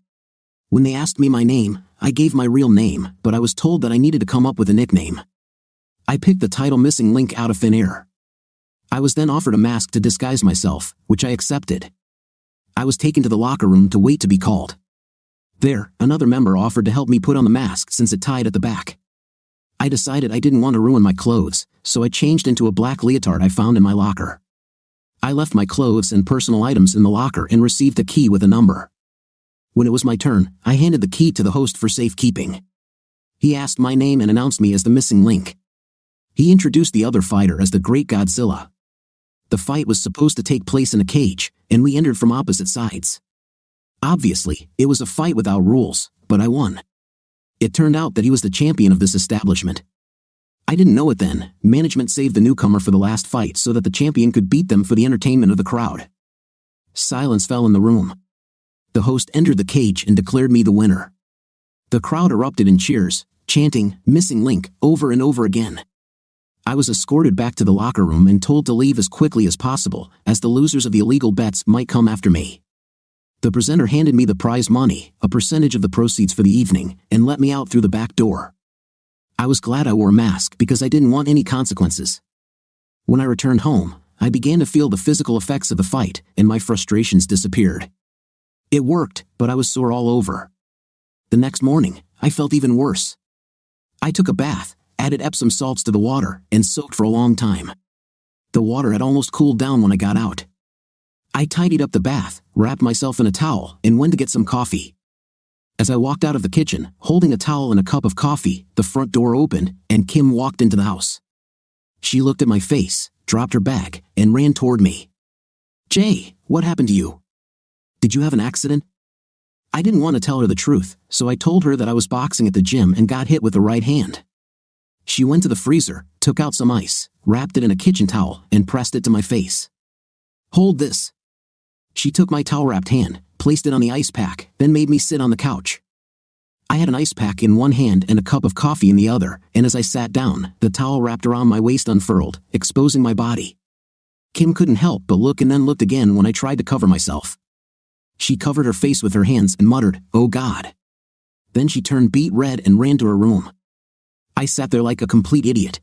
When they asked me my name, I gave my real name, but I was told that I needed to come up with a nickname. I picked the title Missing Link out of thin air. I was then offered a mask to disguise myself, which I accepted. I was taken to the locker room to wait to be called. There, another member offered to help me put on the mask since it tied at the back. I decided I didn't want to ruin my clothes, so I changed into a black leotard I found in my locker. I left my clothes and personal items in the locker and received a key with a number. When it was my turn, I handed the key to the host for safekeeping. He asked my name and announced me as the missing link. He introduced the other fighter as the Great Godzilla. The fight was supposed to take place in a cage, and we entered from opposite sides. Obviously, it was a fight without rules, but I won. It turned out that he was the champion of this establishment. I didn't know it then. Management saved the newcomer for the last fight so that the champion could beat them for the entertainment of the crowd. Silence fell in the room. The host entered the cage and declared me the winner. The crowd erupted in cheers, chanting, "Missing Link," over and over again. I was escorted back to the locker room and told to leave as quickly as possible, as the losers of the illegal bets might come after me. The presenter handed me the prize money, a percentage of the proceeds for the evening, and let me out through the back door. I was glad I wore a mask because I didn't want any consequences. When I returned home, I began to feel the physical effects of the fight, and my frustrations disappeared. It worked, but I was sore all over. The next morning, I felt even worse. I took a bath, added Epsom salts to the water, and soaked for a long time. The water had almost cooled down when I got out. I tidied up the bath, wrapped myself in a towel, and went to get some coffee. As I walked out of the kitchen, holding a towel and a cup of coffee, the front door opened, and Kim walked into the house. She looked at my face, dropped her bag, and ran toward me. "Jay, what happened to you? Did you have an accident?" I didn't want to tell her the truth, so I told her that I was boxing at the gym and got hit with the right hand. She went to the freezer, took out some ice, wrapped it in a kitchen towel, and pressed it to my face. "Hold this." She took my towel-wrapped hand, placed it on the ice pack, then made me sit on the couch. I had an ice pack in one hand and a cup of coffee in the other, and as I sat down, the towel wrapped around my waist unfurled, exposing my body. Kim couldn't help but look and then looked again when I tried to cover myself. She covered her face with her hands and muttered, "Oh God." Then she turned beet red and ran to her room. I sat there like a complete idiot.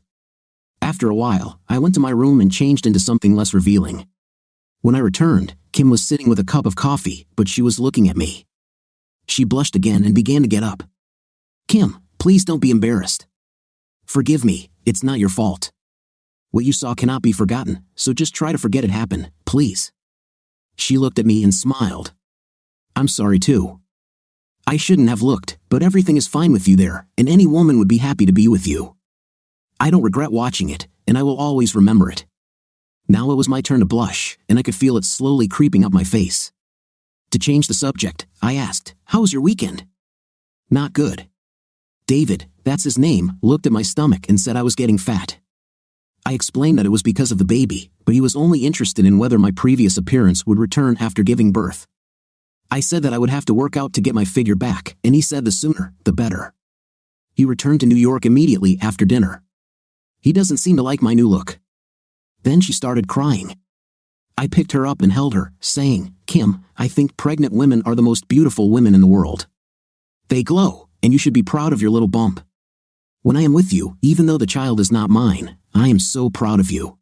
After a while, I went to my room and changed into something less revealing. When I returned, Kim was sitting with a cup of coffee, but she was looking at me. She blushed again and began to get up. "Kim, please don't be embarrassed. Forgive me, it's not your fault. What you saw cannot be forgotten, so just try to forget it happened, please." She looked at me and smiled. "I'm sorry too. I shouldn't have looked, but everything is fine with you there, and any woman would be happy to be with you. I don't regret watching it, and I will always remember it." Now it was my turn to blush, and I could feel it slowly creeping up my face. To change the subject, I asked, "How was your weekend?" "Not good." David, that's his name, looked at my stomach and said I was getting fat. I explained that it was because of the baby, but he was only interested in whether my previous appearance would return after giving birth. I said that I would have to work out to get my figure back, and he said the sooner, the better. He returned to New York immediately after dinner. He doesn't seem to like my new look. Then she started crying. I picked her up and held her, saying, "Kim, I think pregnant women are the most beautiful women in the world. They glow, and you should be proud of your little bump. When I am with you, even though the child is not mine, I am so proud of you.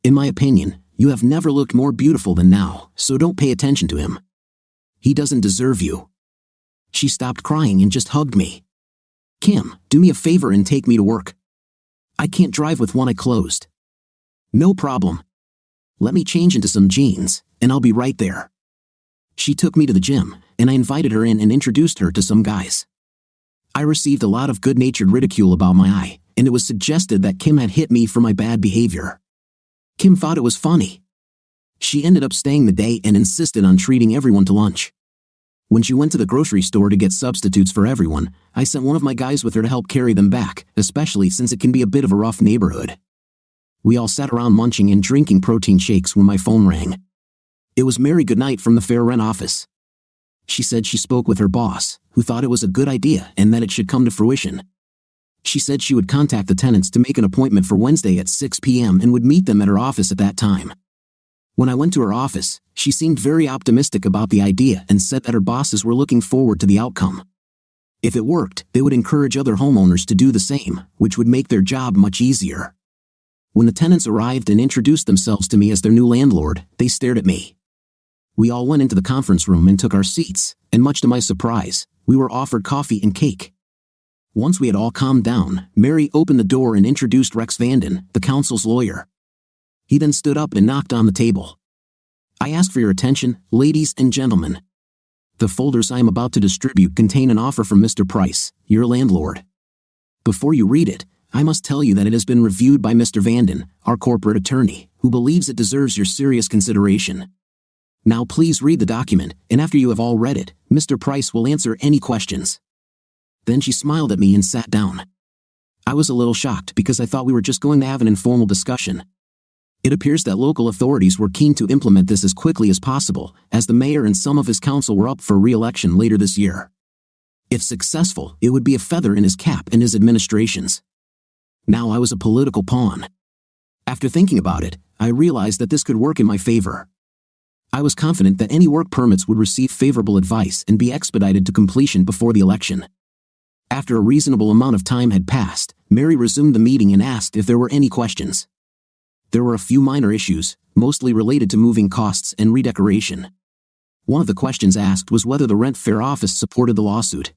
In my opinion, you have never looked more beautiful than now, so don't pay attention to him. He doesn't deserve you." She stopped crying and just hugged me. "Kim, do me a favor and take me to work. I can't drive with one eye closed." "No problem. Let me change into some jeans, and I'll be right there." She took me to the gym, and I invited her in and introduced her to some guys. I received a lot of good-natured ridicule about my eye, and it was suggested that Kim had hit me for my bad behavior. Kim thought it was funny. She ended up staying the day and insisted on treating everyone to lunch. When she went to the grocery store to get substitutes for everyone, I sent one of my guys with her to help carry them back, especially since it can be a bit of a rough neighborhood. We all sat around munching and drinking protein shakes when my phone rang. It was Mary Goodnight from the fair rent office. She said she spoke with her boss, who thought it was a good idea and that it should come to fruition. She said she would contact the tenants to make an appointment for Wednesday at 6 p.m. and would meet them at her office at that time. When I went to her office, she seemed very optimistic about the idea and said that her bosses were looking forward to the outcome. If it worked, they would encourage other homeowners to do the same, which would make their job much easier. When the tenants arrived and introduced themselves to me as their new landlord, they stared at me. We all went into the conference room and took our seats, and much to my surprise, we were offered coffee and cake. Once we had all calmed down, Mary opened the door and introduced Rex Vanden, the council's lawyer. He then stood up and knocked on the table. "I ask for your attention, ladies and gentlemen. The folders I am about to distribute contain an offer from Mr. Price, your landlord. Before you read it, I must tell you that it has been reviewed by Mr. Vanden, our corporate attorney, who believes it deserves your serious consideration. Now please read the document, and after you have all read it, Mr. Price will answer any questions." Then she smiled at me and sat down. I was a little shocked because I thought we were just going to have an informal discussion. It appears that local authorities were keen to implement this as quickly as possible, as the mayor and some of his council were up for re-election later this year. If successful, it would be a feather in his cap and his administration's. Now I was a political pawn. After thinking about it, I realized that this could work in my favor. I was confident that any work permits would receive favorable advice and be expedited to completion before the election. After a reasonable amount of time had passed, Mary resumed the meeting and asked if there were any questions. There were a few minor issues, mostly related to moving costs and redecoration. One of the questions asked was whether the rent fair office supported the lawsuit.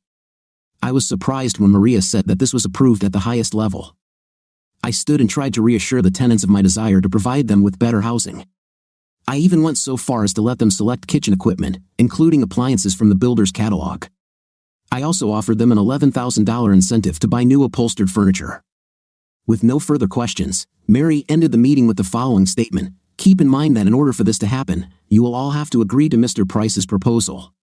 I was surprised when Maria said that this was approved at the highest level. I stood and tried to reassure the tenants of my desire to provide them with better housing. I even went so far as to let them select kitchen equipment, including appliances from the builder's catalog. I also offered them an $11,000 incentive to buy new upholstered furniture. With no further questions, Mary ended the meeting with the following statement: "Keep in mind that in order for this to happen, you will all have to agree to Mr. Price's proposal.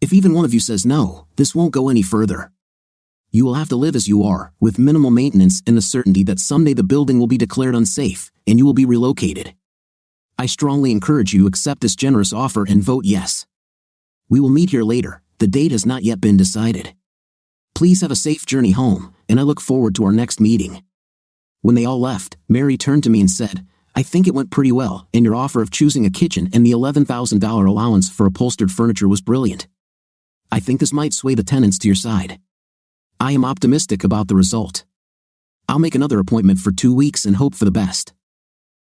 If even one of you says no, this won't go any further. You will have to live as you are, with minimal maintenance and the certainty that someday the building will be declared unsafe, and you will be relocated. I strongly encourage you to accept this generous offer and vote yes. We will meet here later. The date has not yet been decided. Please have a safe journey home, and I look forward to our next meeting." When they all left, Mary turned to me and said, "I think it went pretty well, and your offer of choosing a kitchen and the $11,000 allowance for upholstered furniture was brilliant. I think this might sway the tenants to your side. I am optimistic about the result. I'll make another appointment for 2 weeks and hope for the best.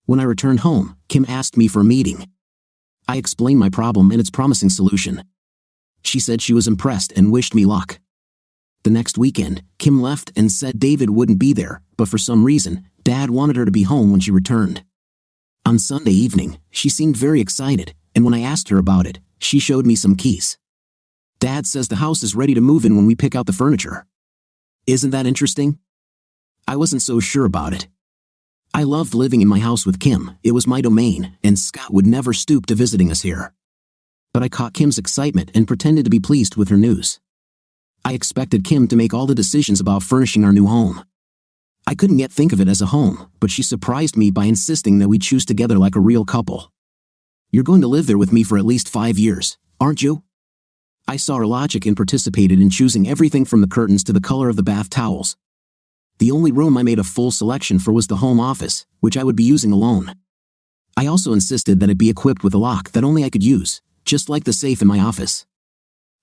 When I returned home, Kim asked me for a meeting. I explained my problem and its promising solution. She said she was impressed and wished me luck. The next weekend, Kim left and said David wouldn't be there, but for some reason, Dad wanted her to be home when she returned. On Sunday evening, she seemed very excited, and when I asked her about it, she showed me some keys. Dad says the house is ready to move in when we pick out the furniture. Isn't that interesting? I wasn't so sure about it. I loved living in my house with Kim, it was my domain, and Scott would never stoop to visiting us here. But I caught Kim's excitement and pretended to be pleased with her news. I expected Kim to make all the decisions about furnishing our new home. I couldn't yet think of it as a home, but she surprised me by insisting that we choose together like a real couple. You're going to live there with me for at least 5 years, aren't you? I saw her logic and participated in choosing everything from the curtains to the color of the bath towels. The only room I made a full selection for was the home office, which I would be using alone. I also insisted that it be equipped with a lock that only I could use, just like the safe in my office.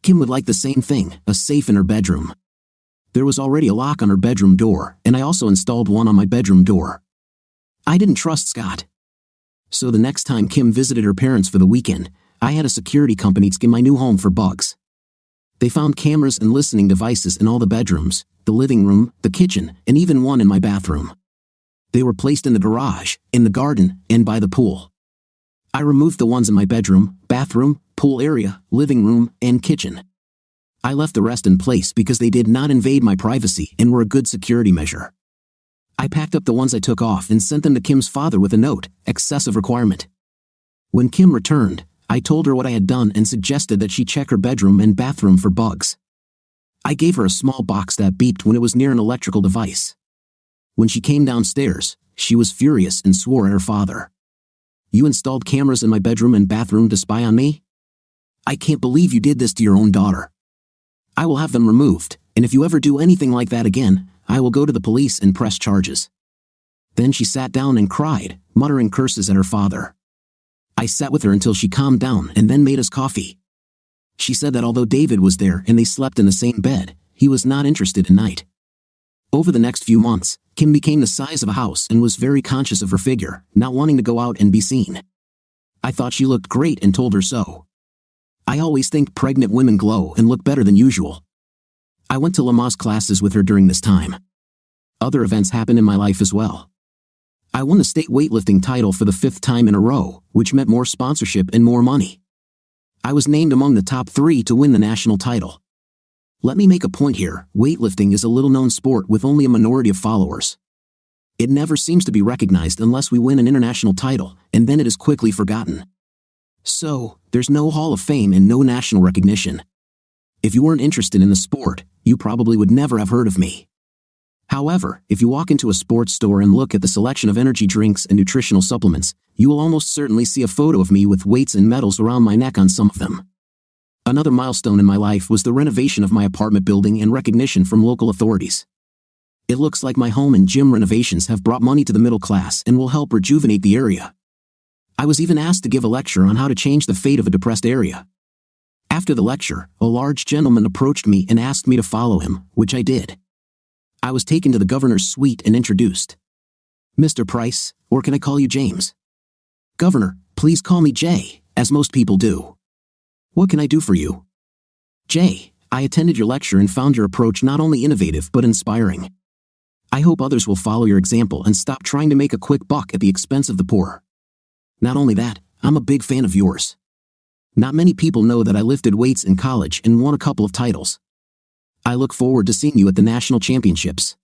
Kim would like the same thing, a safe in her bedroom. There was already a lock on her bedroom door, and I also installed one on my bedroom door. I didn't trust Scott. So the next time Kim visited her parents for the weekend, I had a security company scan my new home for bugs. They found cameras and listening devices in all the bedrooms, the living room, the kitchen, and even one in my bathroom. They were placed in the garage, in the garden, and by the pool. I removed the ones in my bedroom, bathroom, pool area, living room, and kitchen. I left the rest in place because they did not invade my privacy and were a good security measure. I packed up the ones I took off and sent them to Kim's father with a note, excessive requirement. When Kim returned, I told her what I had done and suggested that she check her bedroom and bathroom for bugs. I gave her a small box that beeped when it was near an electrical device. When she came downstairs, she was furious and swore at her father. You installed cameras in my bedroom and bathroom to spy on me? I can't believe you did this to your own daughter. I will have them removed, and if you ever do anything like that again, I will go to the police and press charges. Then she sat down and cried, muttering curses at her father. I sat with her until she calmed down and then made us coffee. She said that although David was there and they slept in the same bed, he was not interested in night. Over the next few months, Kim became the size of a house and was very conscious of her figure, not wanting to go out and be seen. I thought she looked great and told her so. I always think pregnant women glow and look better than usual. I went to Lamaze classes with her during this time. Other events happened in my life as well. I won the state weightlifting title for the 5th time in a row, which meant more sponsorship and more money. I was named among the top 3 to win the national title. Let me make a point here, weightlifting is a little-known sport with only a minority of followers. It never seems to be recognized unless we win an international title, and then it is quickly forgotten. So, there's no Hall of Fame and no national recognition. If you weren't interested in the sport, you probably would never have heard of me. However, if you walk into a sports store and look at the selection of energy drinks and nutritional supplements, you will almost certainly see a photo of me with weights and medals around my neck on some of them. Another milestone in my life was the renovation of my apartment building and recognition from local authorities. It looks like my home and gym renovations have brought money to the middle class and will help rejuvenate the area. I was even asked to give a lecture on how to change the fate of a depressed area. After the lecture, a large gentleman approached me and asked me to follow him, which I did. I was taken to the governor's suite and introduced. Mr. Price, or can I call you James? Governor, please call me Jay, as most people do. What can I do for you? Jay, I attended your lecture and found your approach not only innovative but inspiring. I hope others will follow your example and stop trying to make a quick buck at the expense of the poor. Not only that, I'm a big fan of yours. Not many people know that I lifted weights in college and won a couple of titles. I look forward to seeing you at the national championships.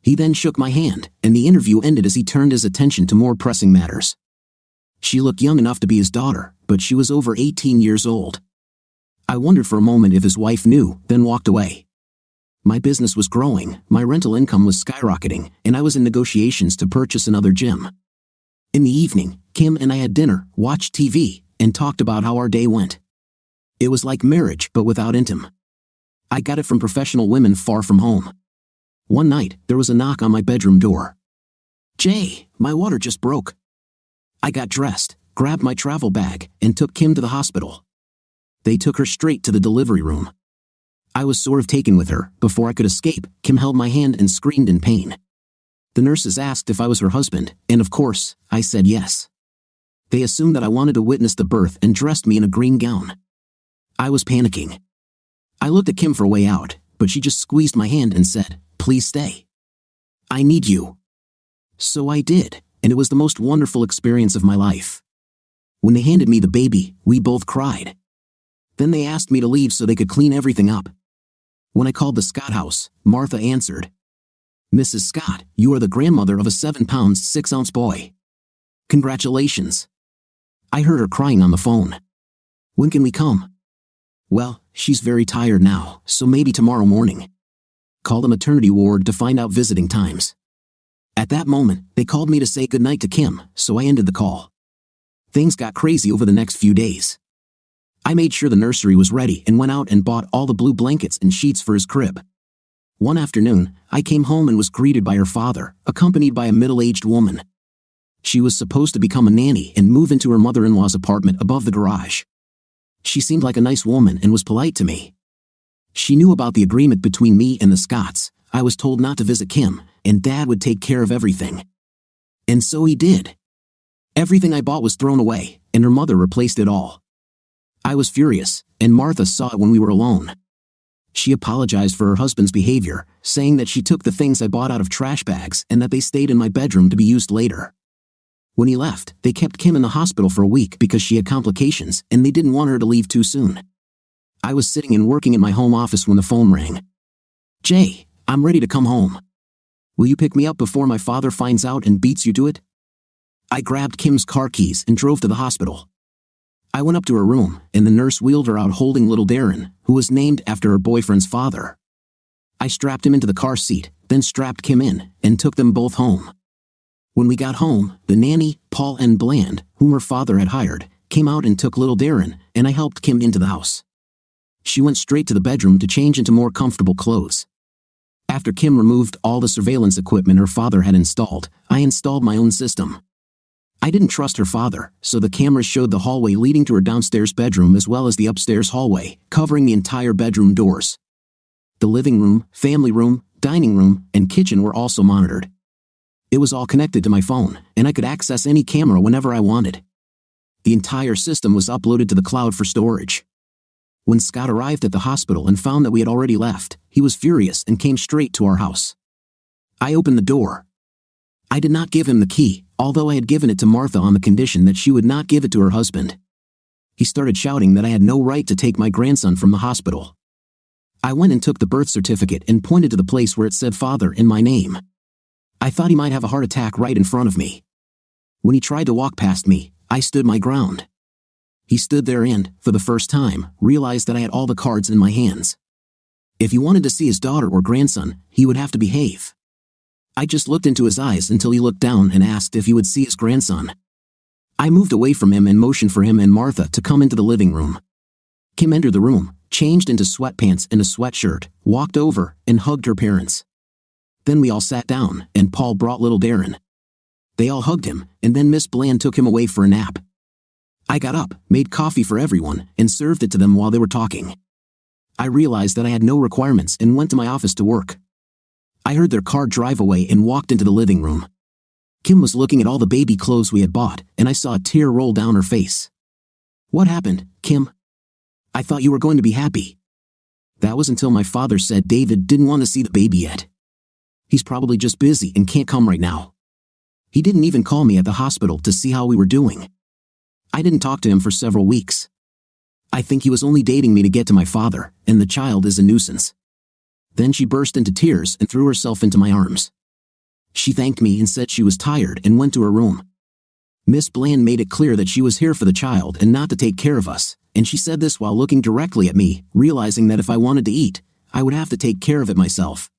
He then shook my hand, and the interview ended as he turned his attention to more pressing matters. She looked young enough to be his daughter, but she was over 18 years old. I wondered for a moment if his wife knew, then walked away. My business was growing, my rental income was skyrocketing, and I was in negotiations to purchase another gym. In the evening, Kim and I had dinner, watched TV, and talked about how our day went. It was like marriage, but without intim. I got it from professional women far from home. One night, there was a knock on my bedroom door. Jay, my water just broke. I got dressed, grabbed my travel bag, and took Kim to the hospital. They took her straight to the delivery room. I was sort of taken with her. Before I could escape, Kim held my hand and screamed in pain. The nurses asked if I was her husband, and of course, I said yes. They assumed that I wanted to witness the birth and dressed me in a green gown. I was panicking. I looked at Kim for a way out, but she just squeezed my hand and said, "Please stay. I need you." So I did, and it was the most wonderful experience of my life. When they handed me the baby, we both cried. Then they asked me to leave so they could clean everything up. When I called the Scott house, Martha answered. "Mrs. Scott, you are the grandmother of a 7-pound 6-ounce boy. Congratulations." I heard her crying on the phone. "When can we come?" "Well, she's very tired now, so maybe tomorrow morning. Call the maternity ward to find out visiting times." At that moment, they called me to say goodnight to Kim, so I ended the call. Things got crazy over the next few days. I made sure the nursery was ready and went out and bought all the blue blankets and sheets for his crib. One afternoon, I came home and was greeted by her father, accompanied by a middle-aged woman. She was supposed to become a nanny and move into her mother-in-law's apartment above the garage. She seemed like a nice woman and was polite to me. She knew about the agreement between me and the Scotts. I was told not to visit Kim, and Dad would take care of everything. And so he did. Everything I bought was thrown away, and her mother replaced it all. I was furious, and Martha saw it when we were alone. She apologized for her husband's behavior, saying that she took the things I bought out of trash bags and that they stayed in my bedroom to be used later. When he left, they kept Kim in the hospital for a week because she had complications and they didn't want her to leave too soon. I was sitting and working in my home office when the phone rang. "Jay, I'm ready to come home. Will you pick me up before my father finds out and beats you to it?" I grabbed Kim's car keys and drove to the hospital. I went up to her room, and the nurse wheeled her out holding little Darren, who was named after her boyfriend's father. I strapped him into the car seat, then strapped Kim in, and took them both home. When we got home, the nanny, Paul and Bland, whom her father had hired, came out and took little Darren, and I helped Kim into the house. She went straight to the bedroom to change into more comfortable clothes. After Kim removed all the surveillance equipment her father had installed, I installed my own system. I didn't trust her father, so the cameras showed the hallway leading to her downstairs bedroom as well as the upstairs hallway, covering the entire bedroom doors. The living room, family room, dining room, and kitchen were also monitored. It was all connected to my phone, and I could access any camera whenever I wanted. The entire system was uploaded to the cloud for storage. When Scott arrived at the hospital and found that we had already left, he was furious and came straight to our house. I opened the door. I did not give him the key, although I had given it to Martha on the condition that she would not give it to her husband. He started shouting that I had no right to take my grandson from the hospital. I went and took the birth certificate and pointed to the place where it said father in my name. I thought he might have a heart attack right in front of me. When he tried to walk past me, I stood my ground. He stood there and, for the first time, realized that I had all the cards in my hands. If he wanted to see his daughter or grandson, he would have to behave. I just looked into his eyes until he looked down and asked if he would see his grandson. I moved away from him and motioned for him and Martha to come into the living room. Kim entered the room, changed into sweatpants and a sweatshirt, walked over, and hugged her parents. Then we all sat down, and Paul brought little Darren. They all hugged him, and then Miss Bland took him away for a nap. I got up, made coffee for everyone, and served it to them while they were talking. I realized that I had no requirements and went to my office to work. I heard their car drive away and walked into the living room. Kim was looking at all the baby clothes we had bought, and I saw a tear roll down her face. "What happened, Kim? I thought you were going to be happy." That was until my father said David didn't want to see the baby yet. He's probably just busy and can't come right now. He didn't even call me at the hospital to see how we were doing. I didn't talk to him for several weeks. I think he was only dating me to get to my father, and the child is a nuisance. Then she burst into tears and threw herself into my arms. She thanked me and said she was tired and went to her room. Miss Bland made it clear that she was here for the child and not to take care of us, and she said this while looking directly at me, realizing that if I wanted to eat, I would have to take care of it myself.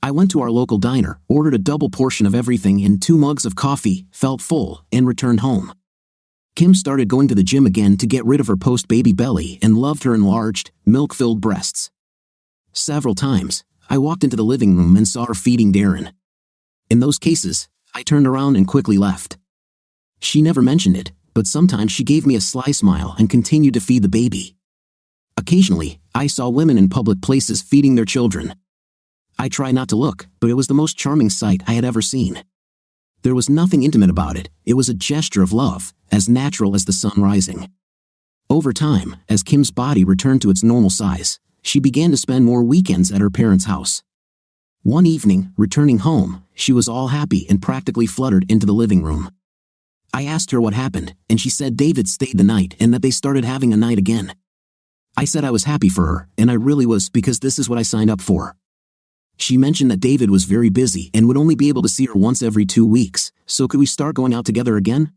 I went to our local diner, ordered a double portion of everything and 2 mugs of coffee, felt full, and returned home. Kim started going to the gym again to get rid of her post-baby belly and loved her enlarged, milk-filled breasts. Several times, I walked into the living room and saw her feeding Darren. In those cases, I turned around and quickly left. She never mentioned it, but sometimes she gave me a sly smile and continued to feed the baby. Occasionally, I saw women in public places feeding their children. I tried not to look, but it was the most charming sight I had ever seen. There was nothing intimate about it. It was a gesture of love, as natural as the sun rising. Over time, as Kim's body returned to its normal size, she began to spend more weekends at her parents' house. One evening, returning home, she was all happy and practically fluttered into the living room. I asked her what happened, and she said David stayed the night and that they started having a night again. I said I was happy for her, and I really was, because this is what I signed up for. She mentioned that David was very busy and would only be able to see her once every 2 weeks, so could we start going out together again?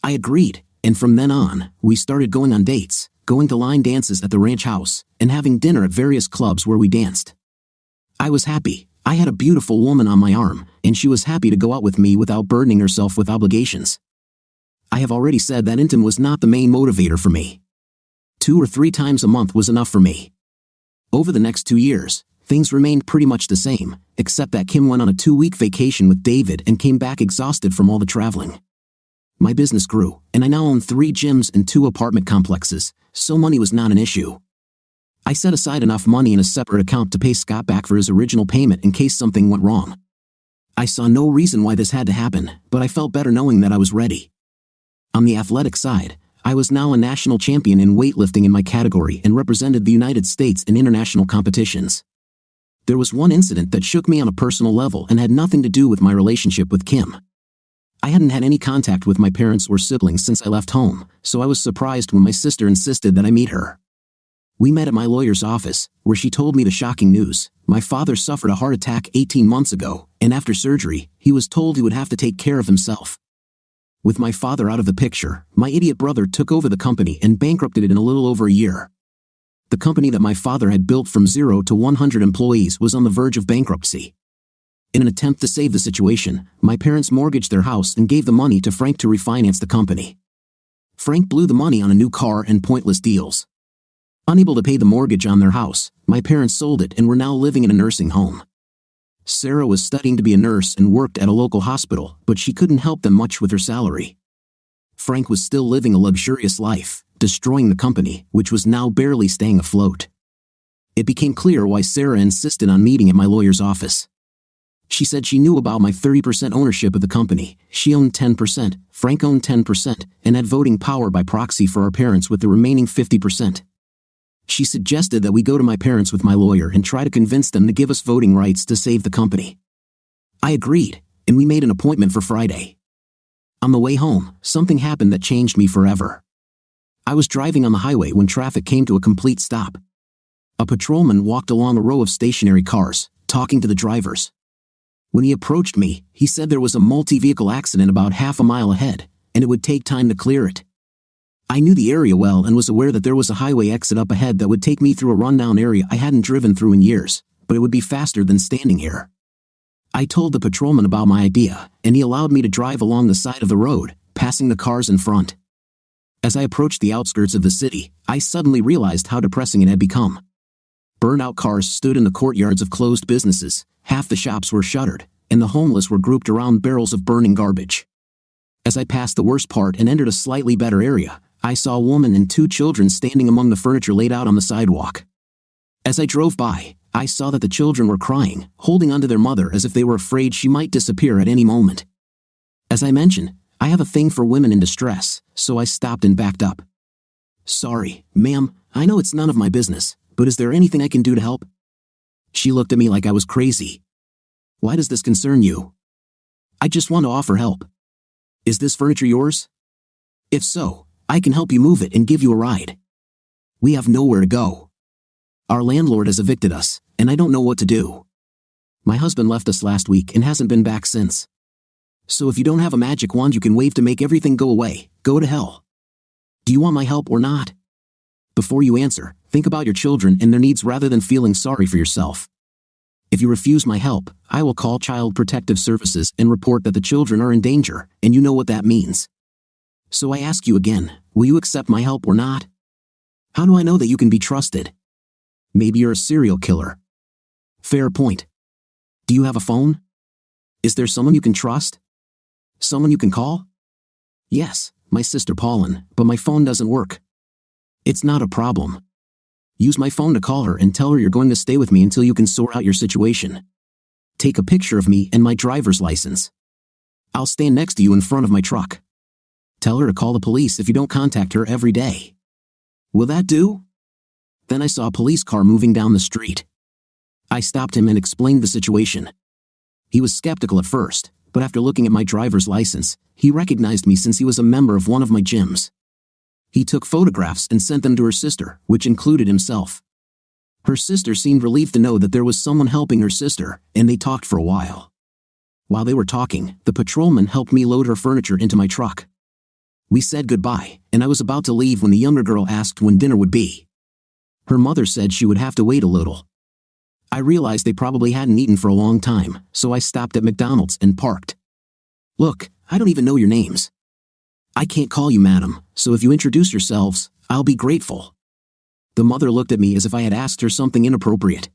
I agreed, and from then on, we started going on dates, going to line dances at the ranch house, and having dinner at various clubs where we danced. I was happy. I had a beautiful woman on my arm, and she was happy to go out with me without burdening herself with obligations. I have already said that intimacy was not the main motivator for me. 2 or 3 times a month was enough for me. Over the next 2 years, things remained pretty much the same, except that Kim went on a 2-week vacation with David and came back exhausted from all the traveling. My business grew, and I now own 3 gyms and 2 apartment complexes, so money was not an issue. I set aside enough money in a separate account to pay Scott back for his original payment in case something went wrong. I saw no reason why this had to happen, but I felt better knowing that I was ready. On the athletic side, I was now a national champion in weightlifting in my category and represented the United States in international competitions. There was one incident that shook me on a personal level and had nothing to do with my relationship with Kim. I hadn't had any contact with my parents or siblings since I left home, so I was surprised when my sister insisted that I meet her. We met at my lawyer's office, where she told me the shocking news. My father suffered a heart attack 18 months ago, and after surgery, he was told he would have to take care of himself. With my father out of the picture, my idiot brother took over the company and bankrupted it in a little over a year. The company that my father had built from 0 to 100 employees was on the verge of bankruptcy. In an attempt to save the situation, my parents mortgaged their house and gave the money to Frank to refinance the company. Frank blew the money on a new car and pointless deals. Unable to pay the mortgage on their house, my parents sold it and were now living in a nursing home. Sarah was studying to be a nurse and worked at a local hospital, but she couldn't help them much with her salary. Frank was still living a luxurious life, destroying the company, which was now barely staying afloat. It became clear why Sarah insisted on meeting at my lawyer's office. She said she knew about my 30% ownership of the company. She owned 10%, Frank owned 10%, and had voting power by proxy for our parents with the remaining 50%. She suggested that we go to my parents with my lawyer and try to convince them to give us voting rights to save the company. I agreed, and we made an appointment for Friday. On the way home, something happened that changed me forever. I was driving on the highway when traffic came to a complete stop. A patrolman walked along a row of stationary cars, talking to the drivers. When he approached me, he said there was a multi-vehicle accident about half a mile ahead, and it would take time to clear it. I knew the area well and was aware that there was a highway exit up ahead that would take me through a rundown area I hadn't driven through in years, but it would be faster than standing here. I told the patrolman about my idea, and he allowed me to drive along the side of the road, passing the cars in front. As I approached the outskirts of the city, I suddenly realized how depressing it had become. Burned-out cars stood in the courtyards of closed businesses, half the shops were shuttered, and the homeless were grouped around barrels of burning garbage. As I passed the worst part and entered a slightly better area, I saw a woman and 2 children standing among the furniture laid out on the sidewalk. As I drove by, I saw that the children were crying, holding onto their mother as if they were afraid she might disappear at any moment. As I mentioned, I have a thing for women in distress, so I stopped and backed up. "Sorry, ma'am, I know it's none of my business, but is there anything I can do to help?" She looked at me like I was crazy. "Why does this concern you?" "I just want to offer help." "Is this furniture yours?" "If so, I can help you move it and give you a ride." "We have nowhere to go. Our landlord has evicted us, and I don't know what to do. My husband left us last week and hasn't been back since. So if you don't have a magic wand you can wave to make everything go away, go to hell. Do you want my help or not?" Before you answer, think about your children and their needs rather than feeling sorry for yourself. If you refuse my help, I will call Child Protective Services and report that the children are in danger, and you know what that means. So I ask you again, will you accept my help or not? How do I know that you can be trusted? Maybe you're a serial killer. Fair point. Do you have a phone? Is there someone you can trust? Someone you can call? Yes, my sister Pauline, but my phone doesn't work. It's not a problem. Use my phone to call her and tell her you're going to stay with me until you can sort out your situation. Take a picture of me and my driver's license. I'll stand next to you in front of my truck. Tell her to call the police if you don't contact her every day. Will that do?" Then I saw a police car moving down the street. I stopped him and explained the situation. He was skeptical at first, but after looking at my driver's license, he recognized me since he was a member of one of my gyms. He took photographs and sent them to her sister, which included himself. Her sister seemed relieved to know that there was someone helping her sister, and they talked for a while. While they were talking, the patrolman helped me load her furniture into my truck. We said goodbye, and I was about to leave when the younger girl asked when dinner would be. Her mother said she would have to wait a little. I realized they probably hadn't eaten for a long time, so I stopped at McDonald's and parked. "Look, I don't even know your names. I can't call you madam, so if you introduce yourselves, I'll be grateful." The mother looked at me as if I had asked her something inappropriate.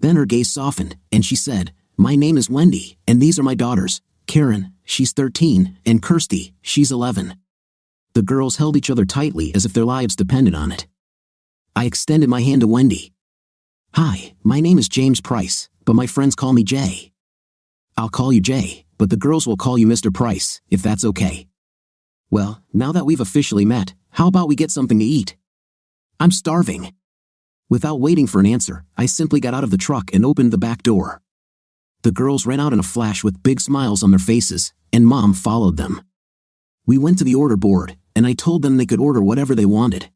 Then her gaze softened, and she said, "My name is Wendy, and these are my daughters, Karen, she's 13, and Kirsty, she's 11. The girls held each other tightly as if their lives depended on it. I extended my hand to Wendy. "Hi, my name is James Price, but my friends call me Jay." "I'll call you Jay, but the girls will call you Mr. Price, if that's okay." "Well, now that we've officially met, how about we get something to eat? I'm starving." Without waiting for an answer, I simply got out of the truck and opened the back door. The girls ran out in a flash with big smiles on their faces, and Mom followed them. We went to the order board, and I told them they could order whatever they wanted.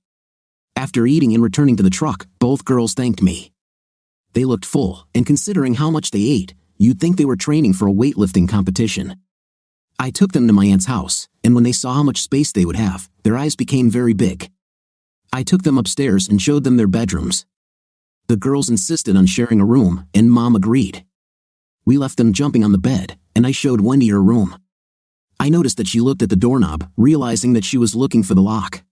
After eating and returning to the truck, both girls thanked me. They looked full, and considering how much they ate, you'd think they were training for a weightlifting competition. I took them to my aunt's house, and when they saw how much space they would have, their eyes became very big. I took them upstairs and showed them their bedrooms. The girls insisted on sharing a room, and Mom agreed. We left them jumping on the bed, and I showed Wendy her room. I noticed that she looked at the doorknob, realizing that she was looking for the lock.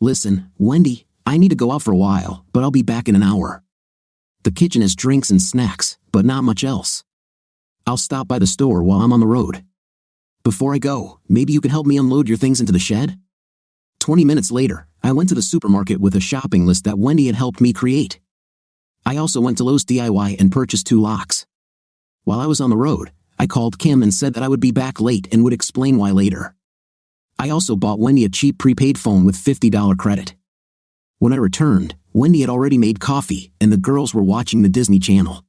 "Listen, Wendy, I need to go out for a while, but I'll be back in an hour. The kitchen has drinks and snacks, but not much else. I'll stop by the store while I'm on the road. Before I go, maybe you can help me unload your things into the shed?" 20 minutes later, I went to the supermarket with a shopping list that Wendy had helped me create. I also went to Lowe's DIY and purchased 2 locks. While I was on the road, I called Kim and said that I would be back late and would explain why later. I also bought Wendy a cheap prepaid phone with $50 credit. When I returned, Wendy had already made coffee, and the girls were watching the Disney Channel.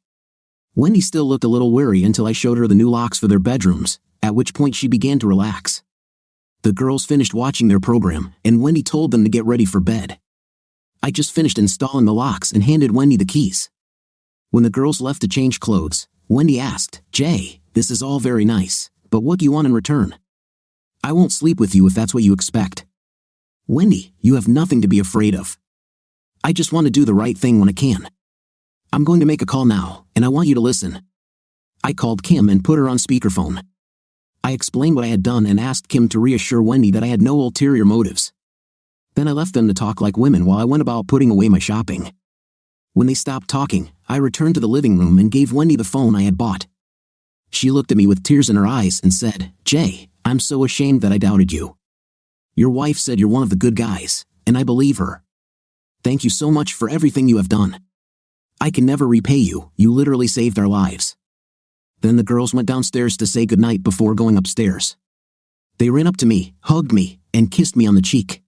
Wendy still looked a little weary until I showed her the new locks for their bedrooms, at which point she began to relax. The girls finished watching their program, and Wendy told them to get ready for bed. I just finished installing the locks and handed Wendy the keys. When the girls left to change clothes, Wendy asked, "Jay, this is all very nice, but what do you want in return? I won't sleep with you if that's what you expect. Wendy, you have nothing to be afraid of. I just want to do the right thing when I can. I'm going to make a call now, and I want you to listen." I called Kim and put her on speakerphone. I explained what I had done and asked Kim to reassure Wendy that I had no ulterior motives. Then I left them to talk like women while I went about putting away my shopping. When they stopped talking, I returned to the living room and gave Wendy the phone I had bought. She looked at me with tears in her eyes and said, "Jay, I'm so ashamed that I doubted you. Your wife said you're one of the good guys, and I believe her. Thank you so much for everything you have done. I can never repay you, you literally saved our lives." Then the girls went downstairs to say goodnight before going upstairs. They ran up to me, hugged me, and kissed me on the cheek.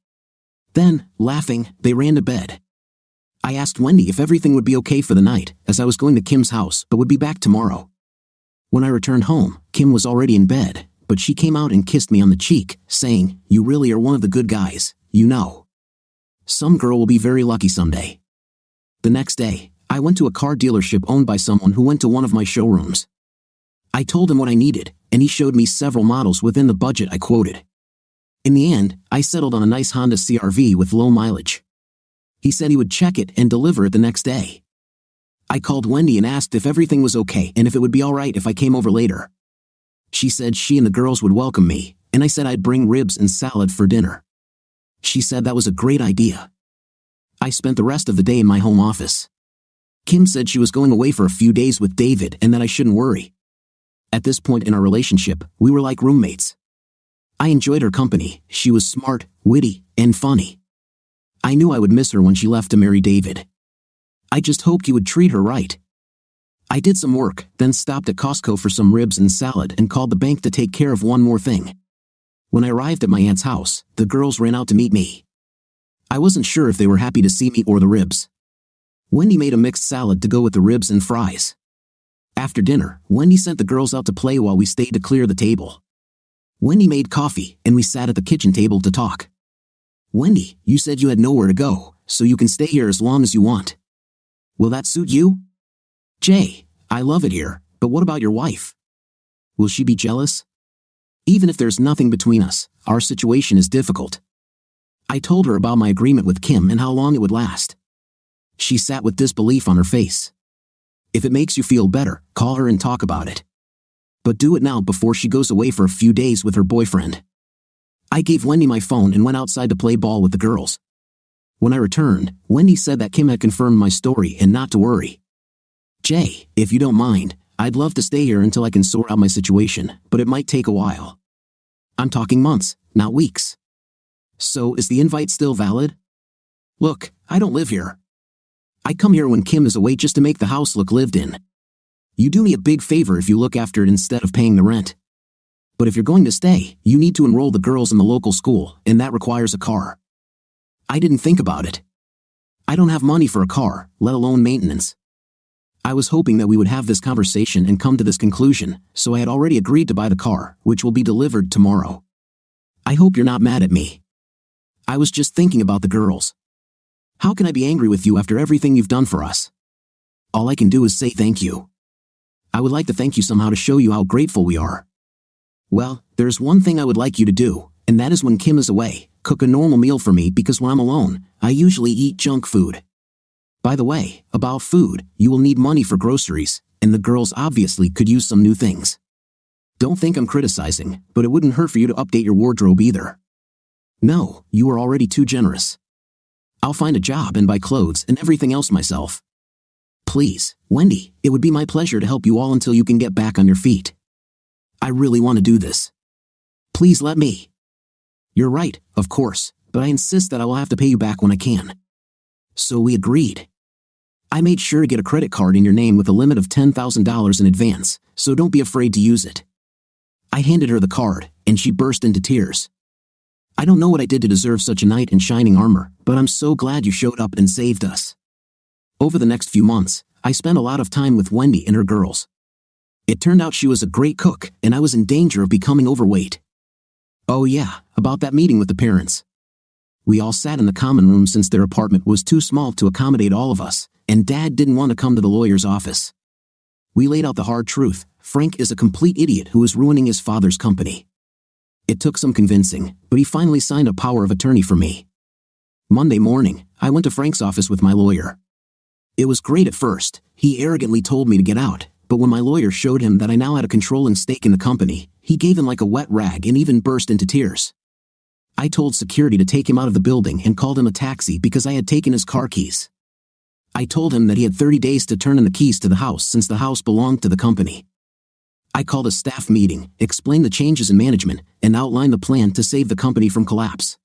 Then, laughing, they ran to bed. I asked Wendy if everything would be okay for the night, as I was going to Kim's house but would be back tomorrow. When I returned home, Kim was already in bed, but she came out and kissed me on the cheek, saying, "You really are one of the good guys, you know. Some girl will be very lucky someday." The next day, I went to a car dealership owned by someone who went to one of my showrooms. I told him what I needed, and he showed me several models within the budget I quoted. In the end, I settled on a nice Honda CR-V with low mileage. He said he would check it and deliver it the next day. I called Wendy and asked if everything was okay and if it would be alright if I came over later. She said she and the girls would welcome me, and I said I'd bring ribs and salad for dinner. She said that was a great idea. I spent the rest of the day in my home office. Kim said she was going away for a few days with David and that I shouldn't worry. At this point in our relationship, we were like roommates. I enjoyed her company. She was smart, witty, and funny. I knew I would miss her when she left to marry David. I just hoped you would treat her right. I did some work, then stopped at Costco for some ribs and salad and called the bank to take care of one more thing. When I arrived at my aunt's house, the girls ran out to meet me. I wasn't sure if they were happy to see me or the ribs. Wendy made a mixed salad to go with the ribs and fries. After dinner, Wendy sent the girls out to play while we stayed to clear the table. Wendy made coffee, and we sat at the kitchen table to talk. Wendy, you said you had nowhere to go, so you can stay here as long as you want. Will that suit you? Jay, I love it here, but what about your wife? Will she be jealous? Even if there's nothing between us, our situation is difficult. I told her about my agreement with Kim and how long it would last. She sat with disbelief on her face. If it makes you feel better, call her and talk about it. But do it now before she goes away for a few days with her boyfriend. I gave Wendy my phone and went outside to play ball with the girls. When I returned, Wendy said that Kim had confirmed my story and not to worry. Jay, if you don't mind, I'd love to stay here until I can sort out my situation, but it might take a while. I'm talking months, not weeks. So is the invite still valid? Look, I don't live here. I come here when Kim is away just to make the house look lived in. You do me a big favor if you look after it instead of paying the rent. But if you're going to stay, you need to enroll the girls in the local school, and that requires a car. I didn't think about it. I don't have money for a car, let alone maintenance. I was hoping that we would have this conversation and come to this conclusion, so I had already agreed to buy the car, which will be delivered tomorrow. I hope you're not mad at me. I was just thinking about the girls. How can I be angry with you after everything you've done for us? All I can do is say thank you. I would like to thank you somehow to show you how grateful we are. Well, there's one thing I would like you to do, and that is when Kim is away, cook a normal meal for me because when I'm alone, I usually eat junk food. By the way, about food, you will need money for groceries, and the girls obviously could use some new things. Don't think I'm criticizing, but it wouldn't hurt for you to update your wardrobe either. No, you are already too generous. I'll find a job and buy clothes and everything else myself. Please, Wendy, it would be my pleasure to help you all until you can get back on your feet. I really want to do this. Please let me. You're right, of course, but I insist that I will have to pay you back when I can. So we agreed. I made sure to get a credit card in your name with a limit of $10,000 in advance, so don't be afraid to use it. I handed her the card, and she burst into tears. I don't know what I did to deserve such a knight in shining armor, but I'm so glad you showed up and saved us. Over the next few months, I spent a lot of time with Wendy and her girls. It turned out she was a great cook, and I was in danger of becoming overweight. Oh yeah, about that meeting with the parents. We all sat in the common room since their apartment was too small to accommodate all of us, and Dad didn't want to come to the lawyer's office. We laid out the hard truth. Frank is a complete idiot who is ruining his father's company. It took some convincing, but he finally signed a power of attorney for me. Monday morning, I went to Frank's office with my lawyer. It was great at first. He arrogantly told me to get out, but when my lawyer showed him that I now had a controlling stake in the company, he gave him like a wet rag and even burst into tears. I told security to take him out of the building and called him a taxi because I had taken his car keys. I told him that he had 30 days to turn in the keys to the house since the house belonged to the company. I called a staff meeting, explained the changes in management, and outlined the plan to save the company from collapse.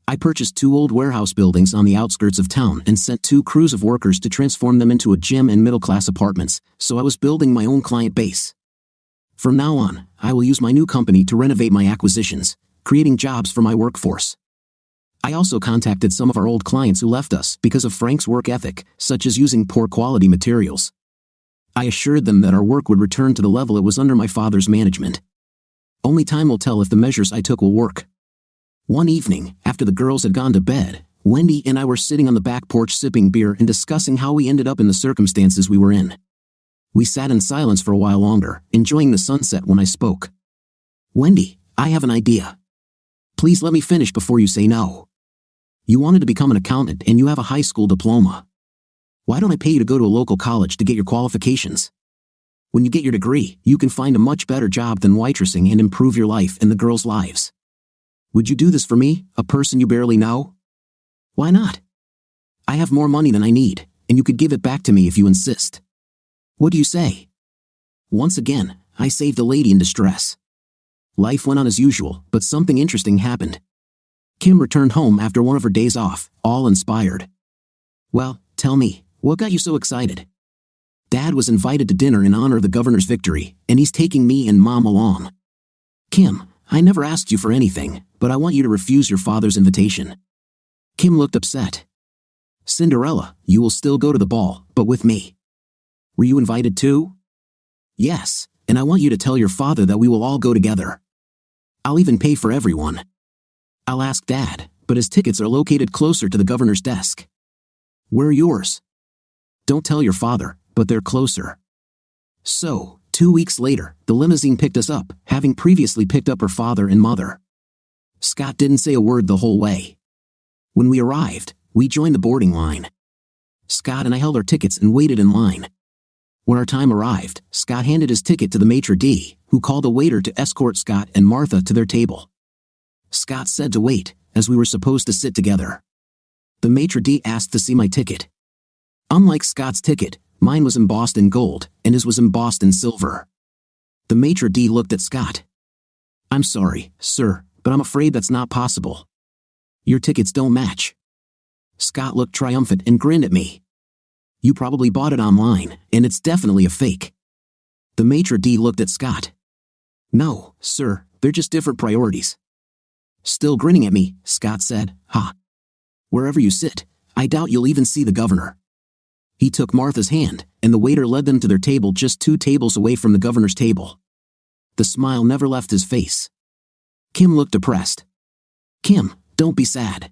I purchased 2 old warehouse buildings on the outskirts of town and sent 2 crews of workers to transform them into a gym and middle-class apartments, so I was building my own client base. From now on, I will use my new company to renovate my acquisitions, creating jobs for my workforce. I also contacted some of our old clients who left us because of Frank's work ethic, such as using poor quality materials. I assured them that our work would return to the level it was under my father's management. Only time will tell if the measures I took will work. One evening, after the girls had gone to bed, Wendy and I were sitting on the back porch sipping beer and discussing how we ended up in the circumstances we were in. We sat in silence for a while longer, enjoying the sunset when I spoke. Wendy, I have an idea. Please let me finish before you say no. You wanted to become an accountant and you have a high school diploma. Why don't I pay you to go to a local college to get your qualifications? When you get your degree, you can find a much better job than waitressing and improve your life and the girls' lives. Would you do this for me, a person you barely know? Why not? I have more money than I need, and you could give it back to me if you insist. What do you say? Once again, I saved a lady in distress. Life went on as usual, but something interesting happened. Kim returned home after one of her days off, all inspired. Well, tell me, what got you so excited? Dad was invited to dinner in honor of the governor's victory, and he's taking me and Mom along. Kim, I never asked you for anything, but I want you to refuse your father's invitation. Kim looked upset. Cinderella, you will still go to the ball, but with me. Were you invited too? Yes, and I want you to tell your father that we will all go together. I'll even pay for everyone. I'll ask Dad, but his tickets are located closer to the governor's desk. Where are yours? Don't tell your father, but they're closer. So, 2 weeks later, the limousine picked us up, having previously picked up her father and mother. Scott didn't say a word the whole way. When we arrived, we joined the boarding line. Scott and I held our tickets and waited in line. When our time arrived, Scott handed his ticket to the maitre d', who called a waiter to escort Scott and Martha to their table. Scott said to wait, as we were supposed to sit together. The maitre d' asked to see my ticket. Unlike Scott's ticket, mine was embossed in gold, and his was embossed in silver. The maitre d' looked at Scott. I'm sorry, sir, but I'm afraid that's not possible. Your tickets don't match. Scott looked triumphant and grinned at me. You probably bought it online, and it's definitely a fake. The maitre d' looked at Scott. No, sir, they're just different priorities. Still grinning at me, Scott said, Ha. Wherever you sit, I doubt you'll even see the governor. He took Martha's hand, and the waiter led them to their table just 2 tables away from the governor's table. The smile never left his face. Kim looked depressed. Kim, don't be sad.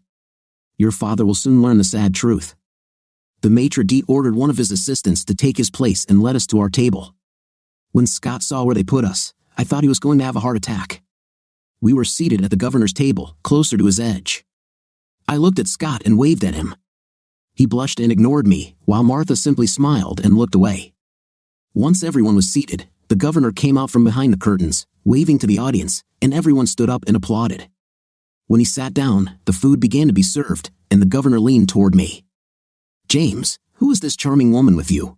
Your father will soon learn the sad truth. The maitre d' ordered one of his assistants to take his place and led us to our table. When Scott saw where they put us, I thought he was going to have a heart attack. We were seated at the governor's table, closer to his edge. I looked at Scott and waved at him. He blushed and ignored me, while Martha simply smiled and looked away. Once everyone was seated, the governor came out from behind the curtains, waving to the audience, and everyone stood up and applauded. When he sat down, the food began to be served, and the governor leaned toward me. James, who is this charming woman with you?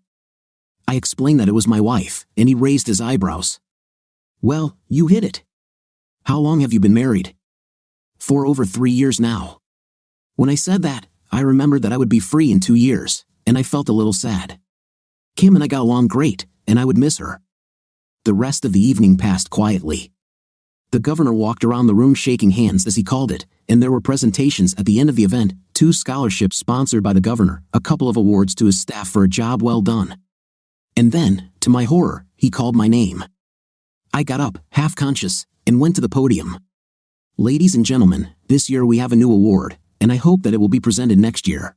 I explained that it was my wife, and he raised his eyebrows. Well, you hit it. How long have you been married? For over 3 years now. When I said that, I remembered that I would be free in 2 years, and I felt a little sad. Kim and I got along great, and I would miss her. The rest of the evening passed quietly. The governor walked around the room shaking hands as he called it, and there were presentations at the end of the event, 2 scholarships sponsored by the governor, a couple of awards to his staff for a job well done. And then, to my horror, he called my name. I got up, half-conscious, and went to the podium. Ladies and gentlemen, this year we have a new award, and I hope that it will be presented next year.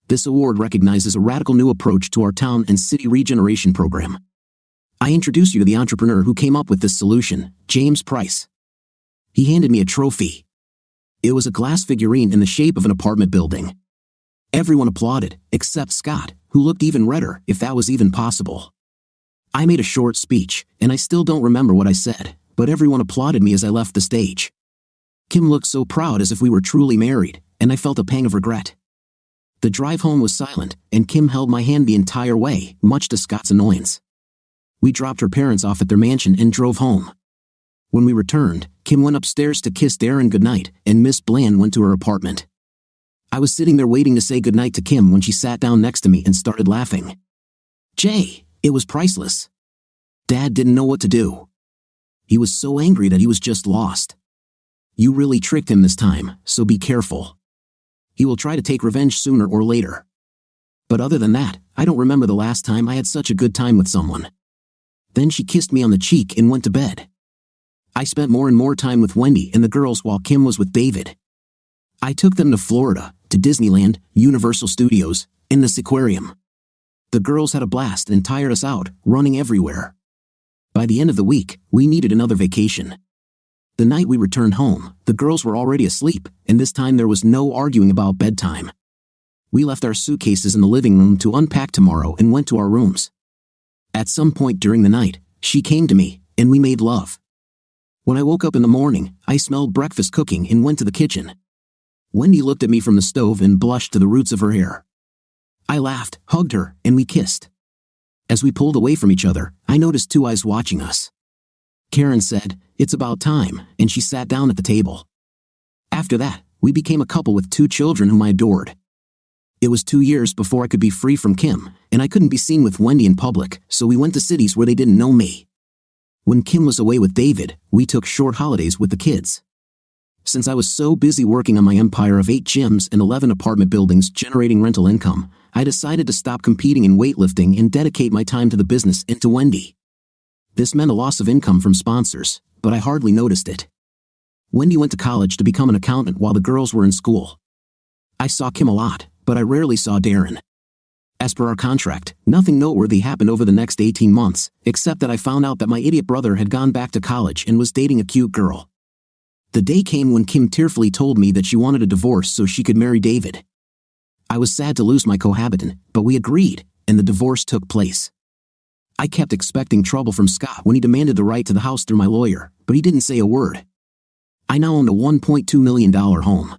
This award recognizes a radical new approach to our town and city regeneration program. I introduce you to the entrepreneur who came up with this solution, James Price. He handed me a trophy. It was a glass figurine in the shape of an apartment building. Everyone applauded, except Scott, who looked even redder, if that was even possible. I made a short speech, and I still don't remember what I said, but everyone applauded me as I left the stage. Kim looked so proud as if we were truly married, and I felt a pang of regret. The drive home was silent, and Kim held my hand the entire way, much to Scott's annoyance. We dropped her parents off at their mansion and drove home. When we returned, Kim went upstairs to kiss Darren goodnight, and Miss Bland went to her apartment. I was sitting there waiting to say goodnight to Kim when she sat down next to me and started laughing. Jay, it was priceless. Dad didn't know what to do. He was so angry that he was just lost. You really tricked him this time, so be careful. He will try to take revenge sooner or later. But other than that, I don't remember the last time I had such a good time with someone. Then she kissed me on the cheek and went to bed. I spent more and more time with Wendy and the girls while Kim was with David. I took them to Florida, to Disneyland, Universal Studios, and the Seaquarium. The girls had a blast and tired us out, running everywhere. By the end of the week, we needed another vacation. The night we returned home, the girls were already asleep, and this time there was no arguing about bedtime. We left our suitcases in the living room to unpack tomorrow and went to our rooms. At some point during the night, she came to me, and we made love. When I woke up in the morning, I smelled breakfast cooking and went to the kitchen. Wendy looked at me from the stove and blushed to the roots of her hair. I laughed, hugged her, and we kissed. As we pulled away from each other, I noticed 2 eyes watching us. Karen said, "It's about time," and she sat down at the table. After that, we became a couple with 2 children whom I adored. It was 2 years before I could be free from Kim, and I couldn't be seen with Wendy in public, so we went to cities where they didn't know me. When Kim was away with David, we took short holidays with the kids. Since I was so busy working on my empire of 8 gyms and 11 apartment buildings generating rental income, I decided to stop competing in weightlifting and dedicate my time to the business and to Wendy. This meant a loss of income from sponsors, but I hardly noticed it. Wendy went to college to become an accountant while the girls were in school. I saw Kim a lot, but I rarely saw Darren. As per our contract, nothing noteworthy happened over the next 18 months, except that I found out that my idiot brother had gone back to college and was dating a cute girl. The day came when Kim tearfully told me that she wanted a divorce so she could marry David. I was sad to lose my cohabitant, but we agreed, and the divorce took place. I kept expecting trouble from Scott when he demanded the right to the house through my lawyer, but he didn't say a word. I now owned a $1.2 million home.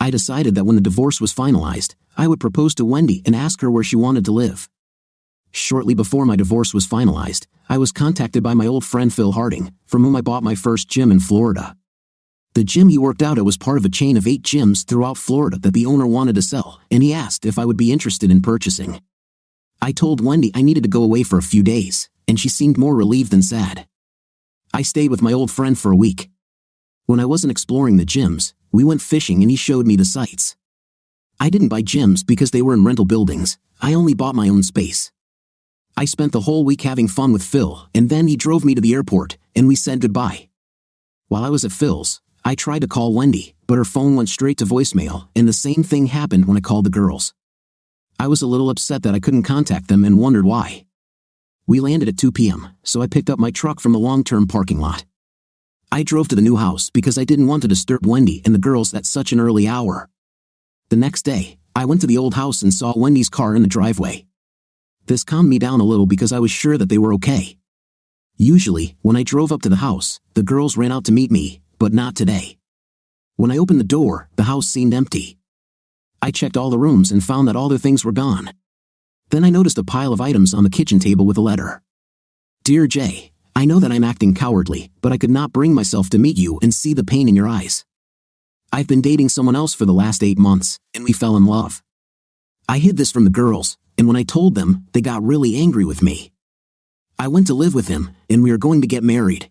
I decided that when the divorce was finalized, I would propose to Wendy and ask her where she wanted to live. Shortly before my divorce was finalized, I was contacted by my old friend Phil Harding, from whom I bought my first gym in Florida. The gym he worked out at was part of a chain of 8 gyms throughout Florida that the owner wanted to sell, and he asked if I would be interested in purchasing. I told Wendy I needed to go away for a few days, and she seemed more relieved than sad. I stayed with my old friend for a week. When I wasn't exploring the gyms, we went fishing and he showed me the sights. I didn't buy gyms because they were in rental buildings, I only bought my own space. I spent the whole week having fun with Phil, and then he drove me to the airport, and we said goodbye. While I was at Phil's, I tried to call Wendy, but her phone went straight to voicemail, and the same thing happened when I called the girls. I was a little upset that I couldn't contact them and wondered why. We landed at 2 p.m., so I picked up my truck from the long-term parking lot. I drove to the new house because I didn't want to disturb Wendy and the girls at such an early hour. The next day, I went to the old house and saw Wendy's car in the driveway. This calmed me down a little because I was sure that they were okay. Usually, when I drove up to the house, the girls ran out to meet me, but not today. When I opened the door, the house seemed empty. I checked all the rooms and found that all their things were gone. Then I noticed a pile of items on the kitchen table with a letter. Dear Jay, I know that I'm acting cowardly, but I could not bring myself to meet you and see the pain in your eyes. I've been dating someone else for the last 8 months, and we fell in love. I hid this from the girls, and when I told them, they got really angry with me. I went to live with him, and we are going to get married.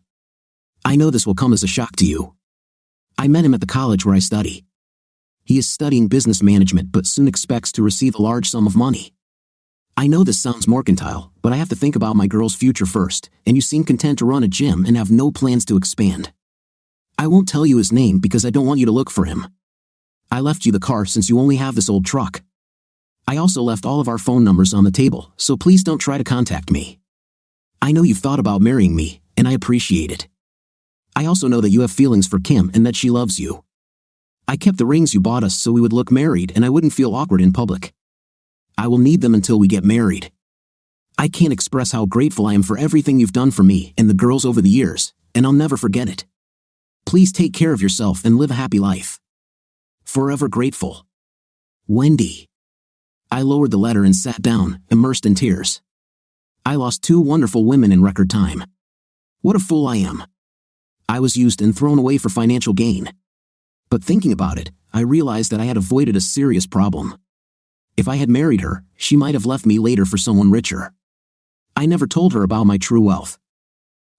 I know this will come as a shock to you. I met him at the college where I study. He is studying business management but soon expects to receive a large sum of money. I know this sounds mercantile, but I have to think about my girl's future first, and you seem content to run a gym and have no plans to expand. I won't tell you his name because I don't want you to look for him. I left you the car since you only have this old truck. I also left all of our phone numbers on the table, so please don't try to contact me. I know you've thought about marrying me, and I appreciate it. I also know that you have feelings for Kim and that she loves you. I kept the rings you bought us so we would look married and I wouldn't feel awkward in public. I will need them until we get married. I can't express how grateful I am for everything you've done for me and the girls over the years, and I'll never forget it. Please take care of yourself and live a happy life. Forever grateful. Wendy. I lowered the letter and sat down, immersed in tears. I lost 2 wonderful women in record time. What a fool I am. I was used and thrown away for financial gain. But thinking about it, I realized that I had avoided a serious problem. If I had married her, she might have left me later for someone richer. I never told her about my true wealth.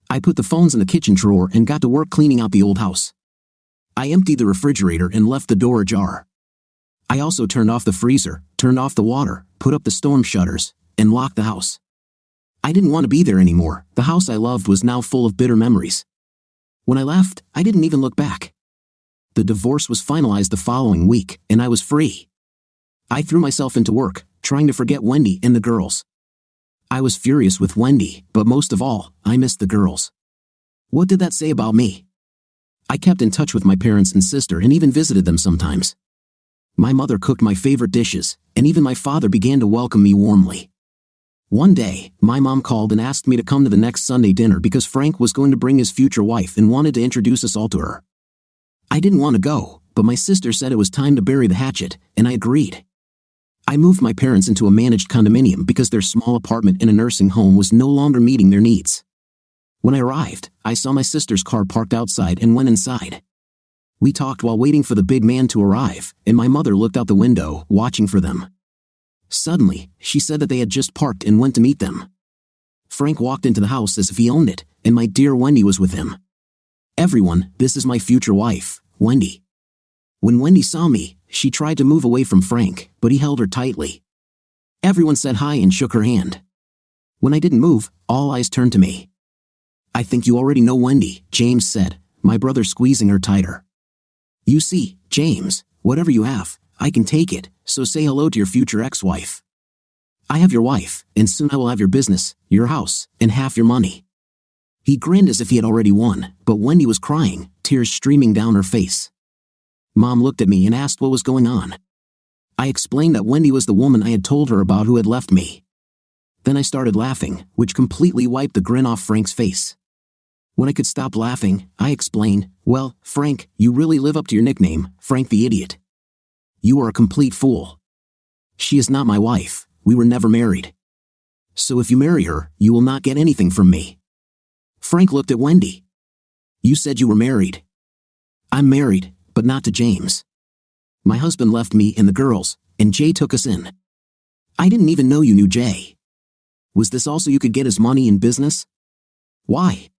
I put the phones in the kitchen drawer and got to work cleaning out the old house. I emptied the refrigerator and left the door ajar. I also turned off the freezer, turned off the water, put up the storm shutters, and locked the house. I didn't want to be there anymore. The house I loved was now full of bitter memories. When I left, I didn't even look back. The divorce was finalized the following week, and I was free. I threw myself into work, trying to forget Wendy and the girls. I was furious with Wendy, but most of all, I missed the girls. What did that say about me? I kept in touch with my parents and sister and even visited them sometimes. My mother cooked my favorite dishes, and even my father began to welcome me warmly. One day, my mom called and asked me to come to the next Sunday dinner because Frank was going to bring his future wife and wanted to introduce us all to her. I didn't want to go, but my sister said it was time to bury the hatchet, and I agreed. I moved my parents into a managed condominium because their small apartment in a nursing home was no longer meeting their needs. When I arrived, I saw my sister's car parked outside and went inside. We talked while waiting for the big man to arrive, and my mother looked out the window, watching for them. Suddenly, she said that they had just parked and went to meet them. Frank walked into the house as if he owned it, and my dear Wendy was with him. Everyone, this is my future wife, Wendy. When Wendy saw me, she tried to move away from Frank, but he held her tightly. Everyone said hi and shook her hand. When I didn't move, all eyes turned to me. I think you already know Wendy, James said, my brother squeezing her tighter. You see, James, whatever you have, I can take it, so say hello to your future ex-wife. I have your wife, and soon I will have your business, your house, and half your money. He grinned as if he had already won, but Wendy was crying, tears streaming down her face. Mom looked at me and asked what was going on. I explained that Wendy was the woman I had told her about who had left me. Then I started laughing, which completely wiped the grin off Frank's face. When I could stop laughing, I explained, well, Frank, you really live up to your nickname, Frank the Idiot. You are a complete fool. She is not my wife, we were never married. So if you marry her, you will not get anything from me. Frank looked at Wendy. You said you were married. I'm married, but not to James. My husband left me and the girls, and Jay took us in. I didn't even know you knew Jay. Was this also you could get his money in business? Why?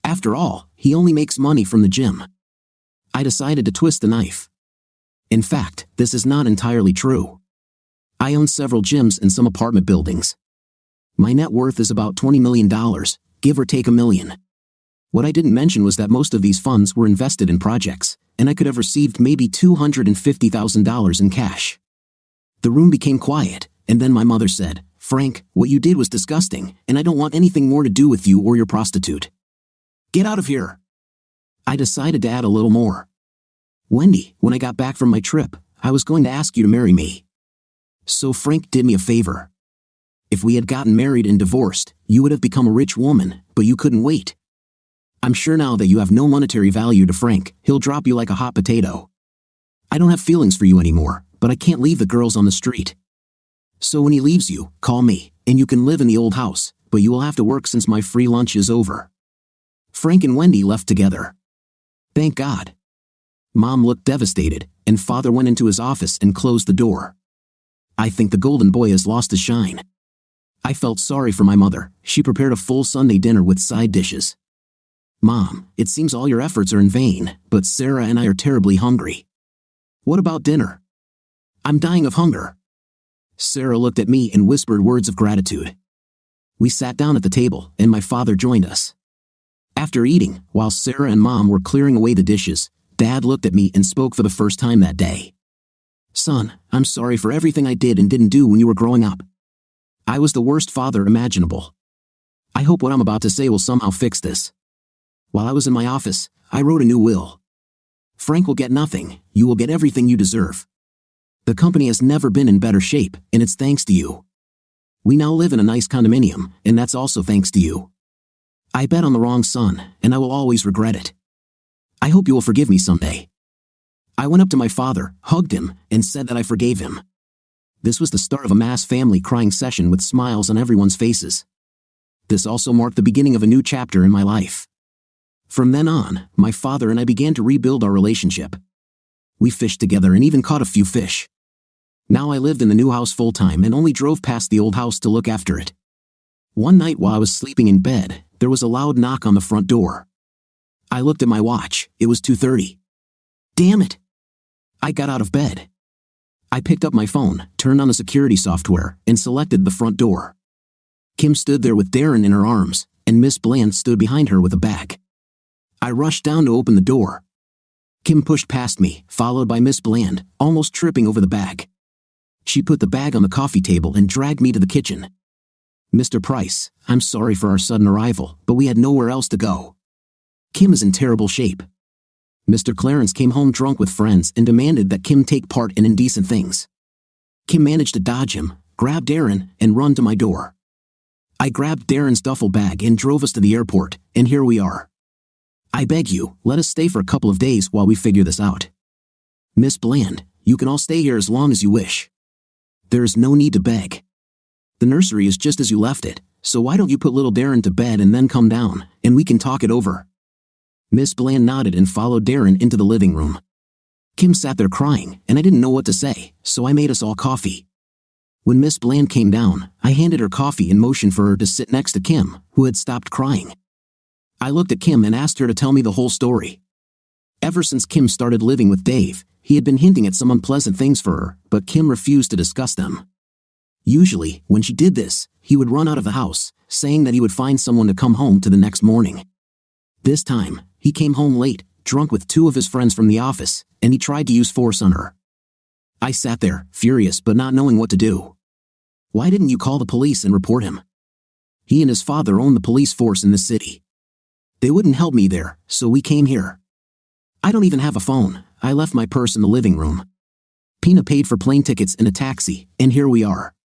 After all, he only makes money from the gym. I decided to twist the knife. In fact, this is not entirely true. I own several gyms and some apartment buildings. My net worth is about $20 million, give or take $1 million. What I didn't mention was that most of these funds were invested in projects, and I could have received maybe $250,000 in cash. The room became quiet, and then my mother said, Frank, what you did was disgusting, and I don't want anything more to do with you or your prostitute. Get out of here. I decided to add a little more. Wendy, when I got back from my trip, I was going to ask you to marry me. So Frank did me a favor. If we had gotten married and divorced, you would have become a rich woman, but you couldn't wait. I'm sure now that you have no monetary value to Frank, he'll drop you like a hot potato. I don't have feelings for you anymore, but I can't leave the girls on the street. So when he leaves you, call me, and you can live in the old house, but you will have to work since my free lunch is over. Frank and Wendy left together. Thank God. Mom looked devastated, and Father went into his office and closed the door. I think the golden boy has lost his shine. I felt sorry for my mother. She prepared a full Sunday dinner with side dishes. Mom, it seems all your efforts are in vain, but Sarah and I are terribly hungry. What about dinner? I'm dying of hunger. Sarah looked at me and whispered words of gratitude. We sat down at the table, and my father joined us. After eating, while Sarah and Mom were clearing away the dishes, Dad looked at me and spoke for the first time that day. Son, I'm sorry for everything I did and didn't do when you were growing up. I was the worst father imaginable. I hope what I'm about to say will somehow fix this. While I was in my office, I wrote a new will. Frank will get nothing, you will get everything you deserve. The company has never been in better shape, and it's thanks to you. We now live in a nice condominium, and that's also thanks to you. I bet on the wrong son, and I will always regret it. I hope you will forgive me someday. I went up to my father, hugged him, and said that I forgave him. This was the start of a mass family crying session with smiles on everyone's faces. This also marked the beginning of a new chapter in my life. From then on, my father and I began to rebuild our relationship. We fished together and even caught a few fish. Now I lived in the new house full-time and only drove past the old house to look after it. One night while I was sleeping in bed, there was a loud knock on the front door. I looked at my watch, it was 2:30. Damn it! I got out of bed. I picked up my phone, turned on the security software, and selected the front door. Kim stood there with Darren in her arms, and Miss Bland stood behind her with a bag. I rushed down to open the door. Kim pushed past me, followed by Miss Bland, almost tripping over the bag. She put the bag on the coffee table and dragged me to the kitchen. Mr. Price, I'm sorry for our sudden arrival, but we had nowhere else to go. Kim is in terrible shape. Mr. Clarence came home drunk with friends and demanded that Kim take part in indecent things. Kim managed to dodge him, grab Darren, and run to my door. I grabbed Darren's duffel bag and drove us to the airport, and here we are. I beg you, let us stay for a couple of days while we figure this out. Miss Bland, you can all stay here as long as you wish. There is no need to beg. The nursery is just as you left it, so why don't you put little Darren to bed and then come down, and we can talk it over. Miss Bland nodded and followed Darren into the living room. Kim sat there crying, and I didn't know what to say, so I made us all coffee. When Miss Bland came down, I handed her coffee and motioned for her to sit next to Kim, who had stopped crying. I looked at Kim and asked her to tell me the whole story. Ever since Kim started living with Dave, he had been hinting at some unpleasant things for her, but Kim refused to discuss them. Usually, when she did this, he would run out of the house, saying that he would find someone to come home to the next morning. This time, he came home late, drunk with 2 of his friends from the office, and he tried to use force on her. I sat there, furious but not knowing what to do. Why didn't you call the police and report him? He and his father own the police force in the city. They wouldn't help me there, so we came here. I don't even have a phone. I left my purse in the living room. Pina paid for plane tickets and a taxi, and here we are.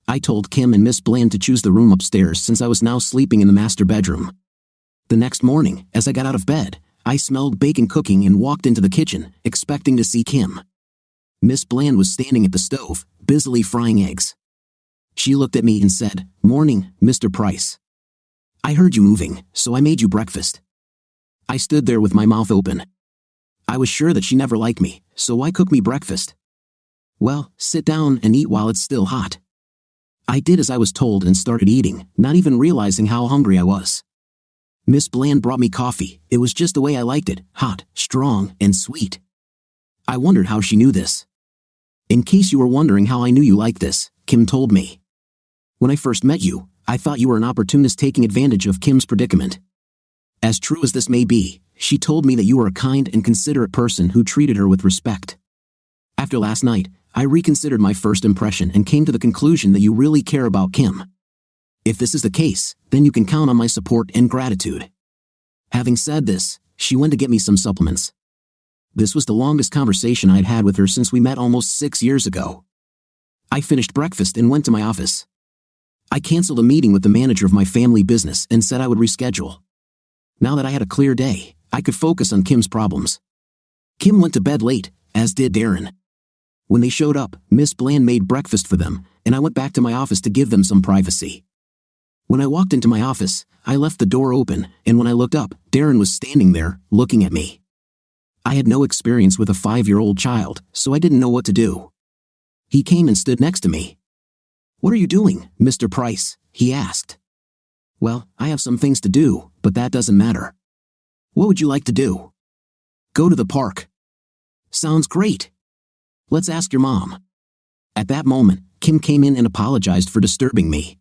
I told Kim and Miss Bland to choose the room upstairs since I was now sleeping in the master bedroom. The next morning, as I got out of bed, I smelled bacon cooking and walked into the kitchen, expecting to see Kim. Miss Bland was standing at the stove, busily frying eggs. She looked at me and said, "Morning, Mr. Price. I heard you moving, so I made you breakfast." I stood there with my mouth open. I was sure that she never liked me, so why cook me breakfast? Well, sit down and eat while it's still hot. I did as I was told and started eating, not even realizing how hungry I was. Miss Bland brought me coffee. It was just the way I liked it, hot, strong, and sweet. I wondered how she knew this. "In case you were wondering how I knew you liked this," Kim told me. "When I first met you, I thought you were an opportunist taking advantage of Kim's predicament. As true as this may be, she told me that you were a kind and considerate person who treated her with respect. After last night, I reconsidered my first impression and came to the conclusion that you really care about Kim. If this is the case, then you can count on my support and gratitude." Having said this, she went to get me some supplements. This was the longest conversation I had had with her since we met almost 6 years ago. I finished breakfast and went to my office. I canceled a meeting with the manager of my family business and said I would reschedule. Now that I had a clear day, I could focus on Kim's problems. Kim went to bed late, as did Darren. When they showed up, Miss Bland made breakfast for them, and I went back to my office to give them some privacy. When I walked into my office, I left the door open, and when I looked up, Darren was standing there, looking at me. I had no experience with a 5-year-old child, so I didn't know what to do. He came and stood next to me. "What are you doing, Mr. Price?" he asked. "Well, I have some things to do, but that doesn't matter." "What would you like to do?" "Go to the park." "Sounds great. Let's ask your mom." At that moment, Kim came in and apologized for disturbing me.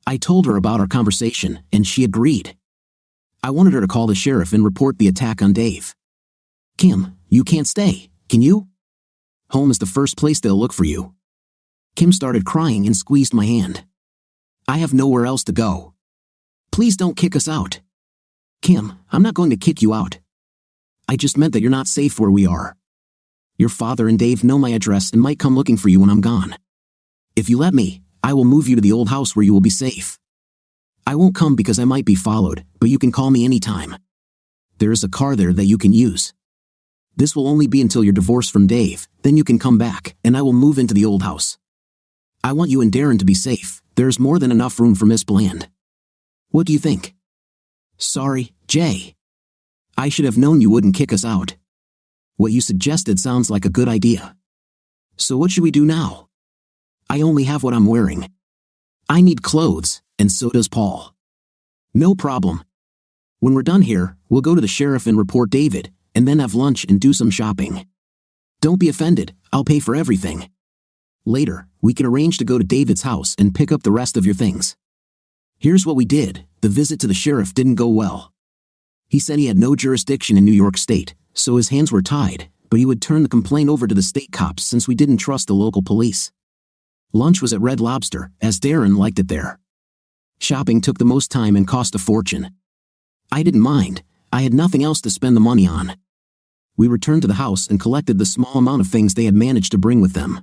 I told her about our conversation, and she agreed. I wanted her to call the sheriff and report the attack on Dave. "Kim, you can't stay, can you? Home is the first place they'll look for you." Kim started crying and squeezed my hand. "I have nowhere else to go. Please don't kick us out." "Kim, I'm not going to kick you out. I just meant that you're not safe where we are. Your father and Dave know my address and might come looking for you when I'm gone. If you let me, I will move you to the old house where you will be safe. I won't come because I might be followed, but you can call me anytime. There is a car there that you can use. This will only be until you're divorced from Dave, then you can come back, and I will move into the old house. I want you and Darren to be safe. There's more than enough room for Miss Bland. What do you think?" "Sorry, Jay. I should have known you wouldn't kick us out. What you suggested sounds like a good idea. So what should we do now? I only have what I'm wearing. I need clothes, and so does Paul." "No problem. When we're done here, we'll go to the sheriff and report David, and then have lunch and do some shopping. Don't be offended, I'll pay for everything. Later, we can arrange to go to David's house and pick up the rest of your things." Here's what we did. The visit to the sheriff didn't go well. He said he had no jurisdiction in New York State, so his hands were tied, but he would turn the complaint over to the state cops since we didn't trust the local police. Lunch was at Red Lobster, as Darren liked it there. Shopping took the most time and cost a fortune. I didn't mind. I had nothing else to spend the money on. We returned to the house and collected the small amount of things they had managed to bring with them.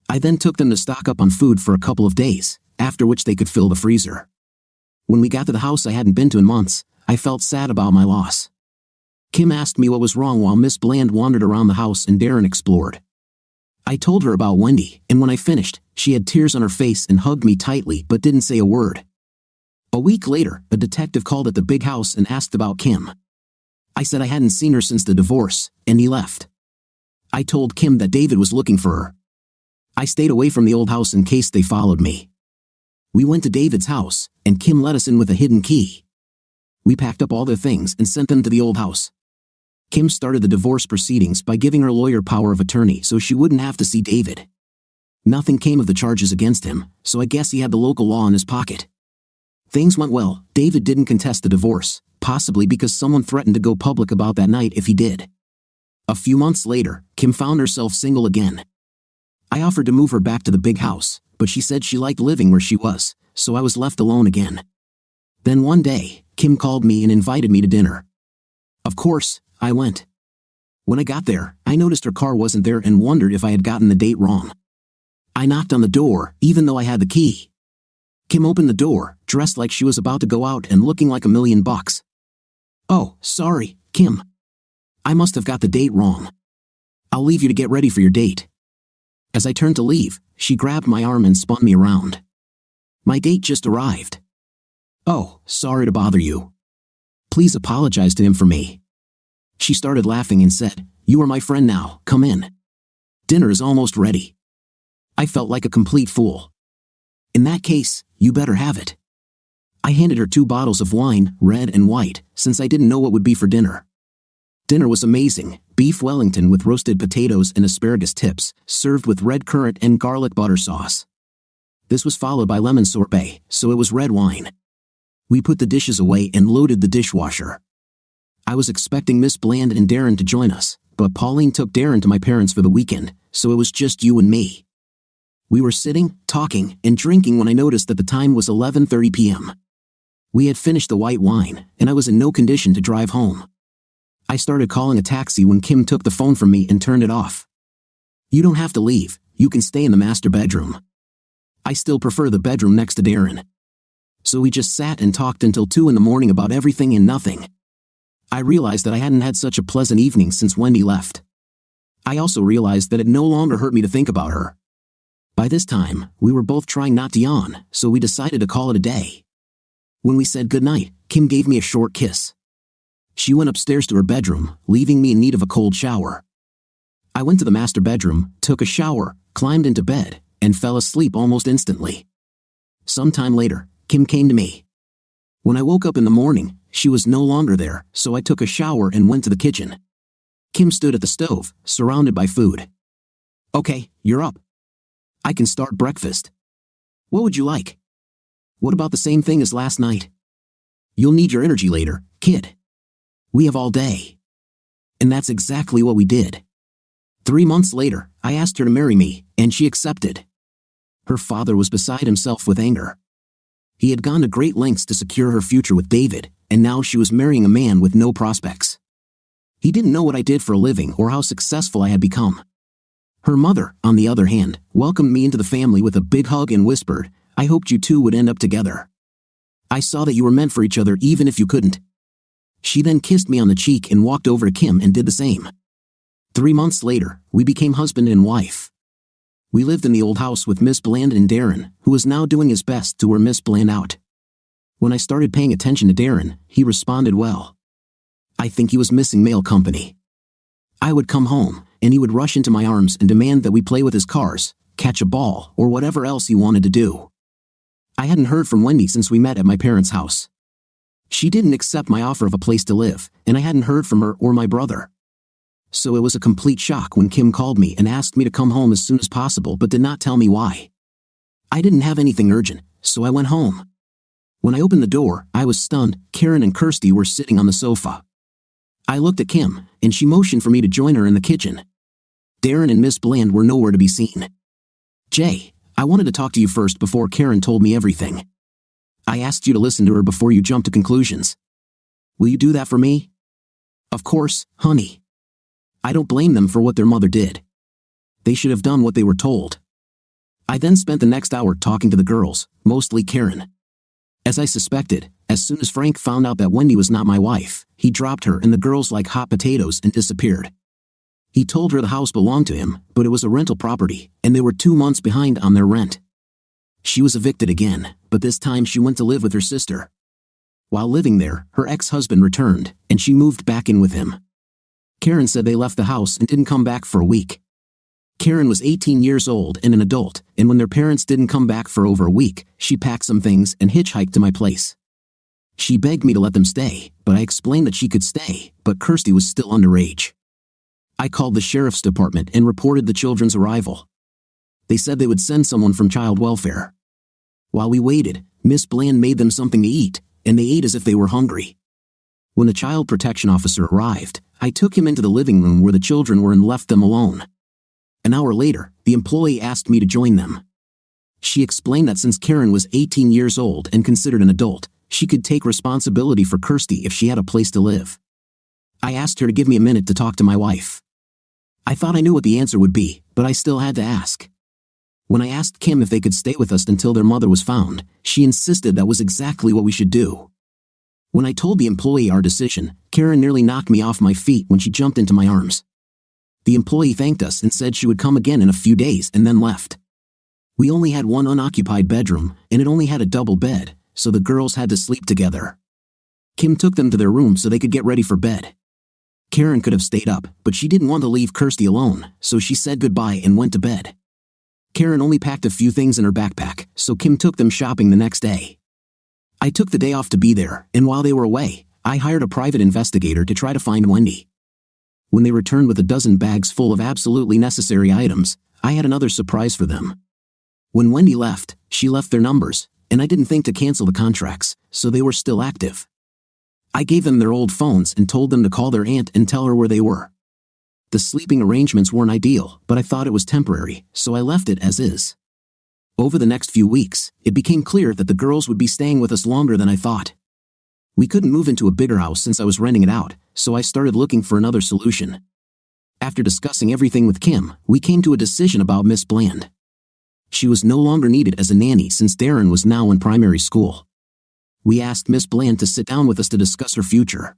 I then took them to stock up on food for a couple of days, after which they could fill the freezer. When we got to the house I hadn't been to in months, I felt sad about my loss. Kim asked me what was wrong while Miss Bland wandered around the house and Darren explored. I told her about Wendy, and when I finished, she had tears on her face and hugged me tightly but didn't say a word. A week later, a detective called at the big house and asked about Kim. I said I hadn't seen her since the divorce, and he left. I told Kim that David was looking for her. I stayed away from the old house in case they followed me. We went to David's house, and Kim let us in with a hidden key. We packed up all their things and sent them to the old house. Kim started the divorce proceedings by giving her lawyer power of attorney so she wouldn't have to see David. Nothing came of the charges against him, so I guess he had the local law in his pocket. Things went well. David didn't contest the divorce, possibly because someone threatened to go public about that night if he did. A few months later, Kim found herself single again. I offered to move her back to the big house, but she said she liked living where she was, so I was left alone again. Then one day, Kim called me and invited me to dinner. Of course, I went. When I got there, I noticed her car wasn't there and wondered if I had gotten the date wrong. I knocked on the door, even though I had the key. Kim opened the door, dressed like she was about to go out and looking like $1,000,000. "Oh, sorry, Kim. I must have got the date wrong. I'll leave you to get ready for your date." As I turned to leave, she grabbed my arm and spun me around. "My date just arrived." "Oh, sorry to bother you. Please apologize to him for me." She started laughing and said, "You are my friend now, come in. Dinner is almost ready." I felt like a complete fool. "In that case, you better have it." I handed her 2 bottles of wine, red and white, since I didn't know what would be for dinner. Dinner was amazing: beef Wellington with roasted potatoes and asparagus tips, served with red currant and garlic butter sauce. This was followed by lemon sorbet, so it was red wine. We put the dishes away and loaded the dishwasher. I was expecting Miss Bland and Darren to join us, but Pauline took Darren to my parents for the weekend, so it was just you and me. We were sitting, talking, and drinking when I noticed that the time was 11:30 p.m. We had finished the white wine, and I was in no condition to drive home. I started calling a taxi when Kim took the phone from me and turned it off. "You don't have to leave, you can stay in the master bedroom. I still prefer the bedroom next to Darren." So we just sat and talked until 2 in the morning about everything and nothing. I realized that I hadn't had such a pleasant evening since Wendy left. I also realized that it no longer hurt me to think about her. By this time, we were both trying not to yawn, so we decided to call it a day. When we said goodnight, Kim gave me a short kiss. She went upstairs to her bedroom, leaving me in need of a cold shower. I went to the master bedroom, took a shower, climbed into bed, and fell asleep almost instantly. Sometime later, Kim came to me. When I woke up in the morning, she was no longer there, so I took a shower and went to the kitchen. Kim stood at the stove, surrounded by food. "Okay, you're up. I can start breakfast. What would you like? What about the same thing as last night? You'll need your energy later, kid. We have all day." And that's exactly what we did. 3 months later, I asked her to marry me, and she accepted. Her father was beside himself with anger. He had gone to great lengths to secure her future with David, and now she was marrying a man with no prospects. He didn't know what I did for a living or how successful I had become. Her mother, on the other hand, welcomed me into the family with a big hug and whispered, "I hoped you two would end up together. I saw that you were meant for each other even if you couldn't." She then kissed me on the cheek and walked over to Kim and did the same. 3 months later, we became husband and wife. We lived in the old house with Miss Bland and Darren, who was now doing his best to wear Miss Bland out. When I started paying attention to Darren, he responded well. I think he was missing male company. I would come home, and he would rush into my arms and demand that we play with his cars, catch a ball, or whatever else he wanted to do. I hadn't heard from Wendy since we met at my parents' house. She didn't accept my offer of a place to live, and I hadn't heard from her or my brother. So it was a complete shock when Kim called me and asked me to come home as soon as possible but did not tell me why. I didn't have anything urgent, so I went home. When I opened the door, I was stunned. Karen and Kirsty were sitting on the sofa. I looked at Kim, and she motioned for me to join her in the kitchen. Darren and Miss Bland were nowhere to be seen. "Jay, I wanted to talk to you first before Karen told me everything. I asked you to listen to her before you jump to conclusions. Will you do that for me?" "Of course, honey. I don't blame them for what their mother did. They should have done what they were told." I then spent the next hour talking to the girls, mostly Karen. As I suspected, as soon as Frank found out that Wendy was not my wife, he dropped her and the girls like hot potatoes and disappeared. He told her the house belonged to him, but it was a rental property, and they were 2 months behind on their rent. She was evicted again, but this time she went to live with her sister. While living there, her ex-husband returned, and she moved back in with him. Karen said they left the house and didn't come back for a week. Karen was 18 years old and an adult, and when their parents didn't come back for over a week, she packed some things and hitchhiked to my place. She begged me to let them stay, but I explained that she could stay, but Kirsty was still underage. I called the sheriff's department and reported the children's arrival. They said they would send someone from child welfare. While we waited, Miss Bland made them something to eat, and they ate as if they were hungry. When the child protection officer arrived, I took him into the living room where the children were and left them alone. An hour later, the employee asked me to join them. She explained that since Karen was 18 years old and considered an adult, she could take responsibility for Kirsty if she had a place to live. I asked her to give me a minute to talk to my wife. I thought I knew what the answer would be, but I still had to ask. When I asked Kim if they could stay with us until their mother was found, she insisted that was exactly what we should do. When I told the employee our decision, Karen nearly knocked me off my feet when she jumped into my arms. The employee thanked us and said she would come again in a few days and then left. We only had one unoccupied bedroom, and it only had a double bed, so the girls had to sleep together. Kim took them to their room so they could get ready for bed. Karen could have stayed up, but she didn't want to leave Kirsty alone, so she said goodbye and went to bed. Karen only packed a few things in her backpack, so Kim took them shopping the next day. I took the day off to be there, and while they were away, I hired a private investigator to try to find Wendy. When they returned with a dozen bags full of absolutely necessary items, I had another surprise for them. When Wendy left, she left their numbers, and I didn't think to cancel the contracts, so they were still active. I gave them their old phones and told them to call their aunt and tell her where they were. The sleeping arrangements weren't ideal, but I thought it was temporary, so I left it as is. Over the next few weeks, it became clear that the girls would be staying with us longer than I thought. We couldn't move into a bigger house since I was renting it out, so I started looking for another solution. After discussing everything with Kim, we came to a decision about Miss Bland. She was no longer needed as a nanny since Darren was now in primary school. We asked Miss Bland to sit down with us to discuss her future.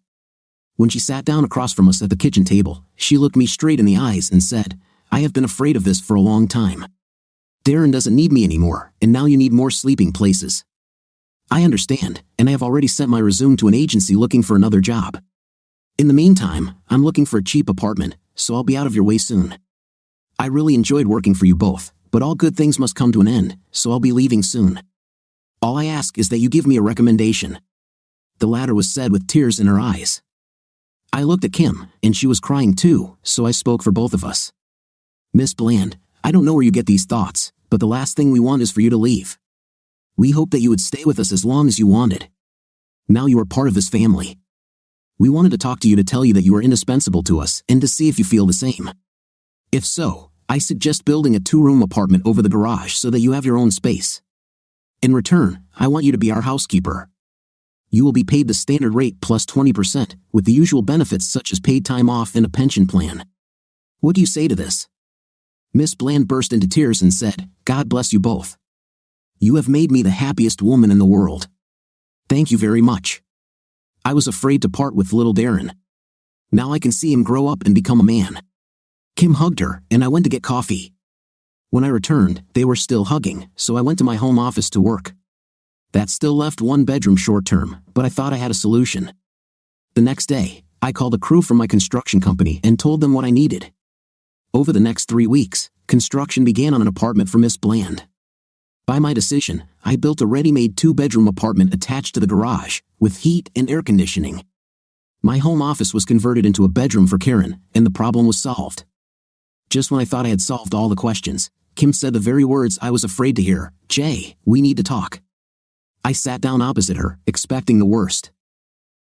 When she sat down across from us at the kitchen table, she looked me straight in the eyes and said, "I have been afraid of this for a long time. Darren doesn't need me anymore, and now you need more sleeping places. I understand, and I have already sent my resume to an agency looking for another job. In the meantime, I'm looking for a cheap apartment, so I'll be out of your way soon. I really enjoyed working for you both, but all good things must come to an end, so I'll be leaving soon. All I ask is that you give me a recommendation." The latter was said with tears in her eyes. I looked at Kim, and she was crying too, so I spoke for both of us. "Miss Bland, I don't know where you get these thoughts, but the last thing we want is for you to leave. We hope that you would stay with us as long as you wanted. Now you are part of this family. We wanted to talk to you to tell you that you are indispensable to us and to see if you feel the same. If so, I suggest building a 2-room apartment over the garage so that you have your own space. In return, I want you to be our housekeeper. You will be paid the standard rate plus 20%, with the usual benefits such as paid time off and a pension plan. What do you say to this?" Miss Bland burst into tears and said, "God bless you both. You have made me the happiest woman in the world. Thank you very much. I was afraid to part with little Darren. Now I can see him grow up and become a man." Kim hugged her, and I went to get coffee. When I returned, they were still hugging, so I went to my home office to work. That still left one bedroom short-term, but I thought I had a solution. The next day, I called a crew from my construction company and told them what I needed. Over the next 3 weeks, construction began on an apartment for Miss Bland. By my decision, I built a ready-made 2-bedroom apartment attached to the garage, with heat and air conditioning. My home office was converted into a bedroom for Karen, and the problem was solved. Just when I thought I had solved all the questions, Kim said the very words I was afraid to hear, "Jay, we need to talk." I sat down opposite her, expecting the worst.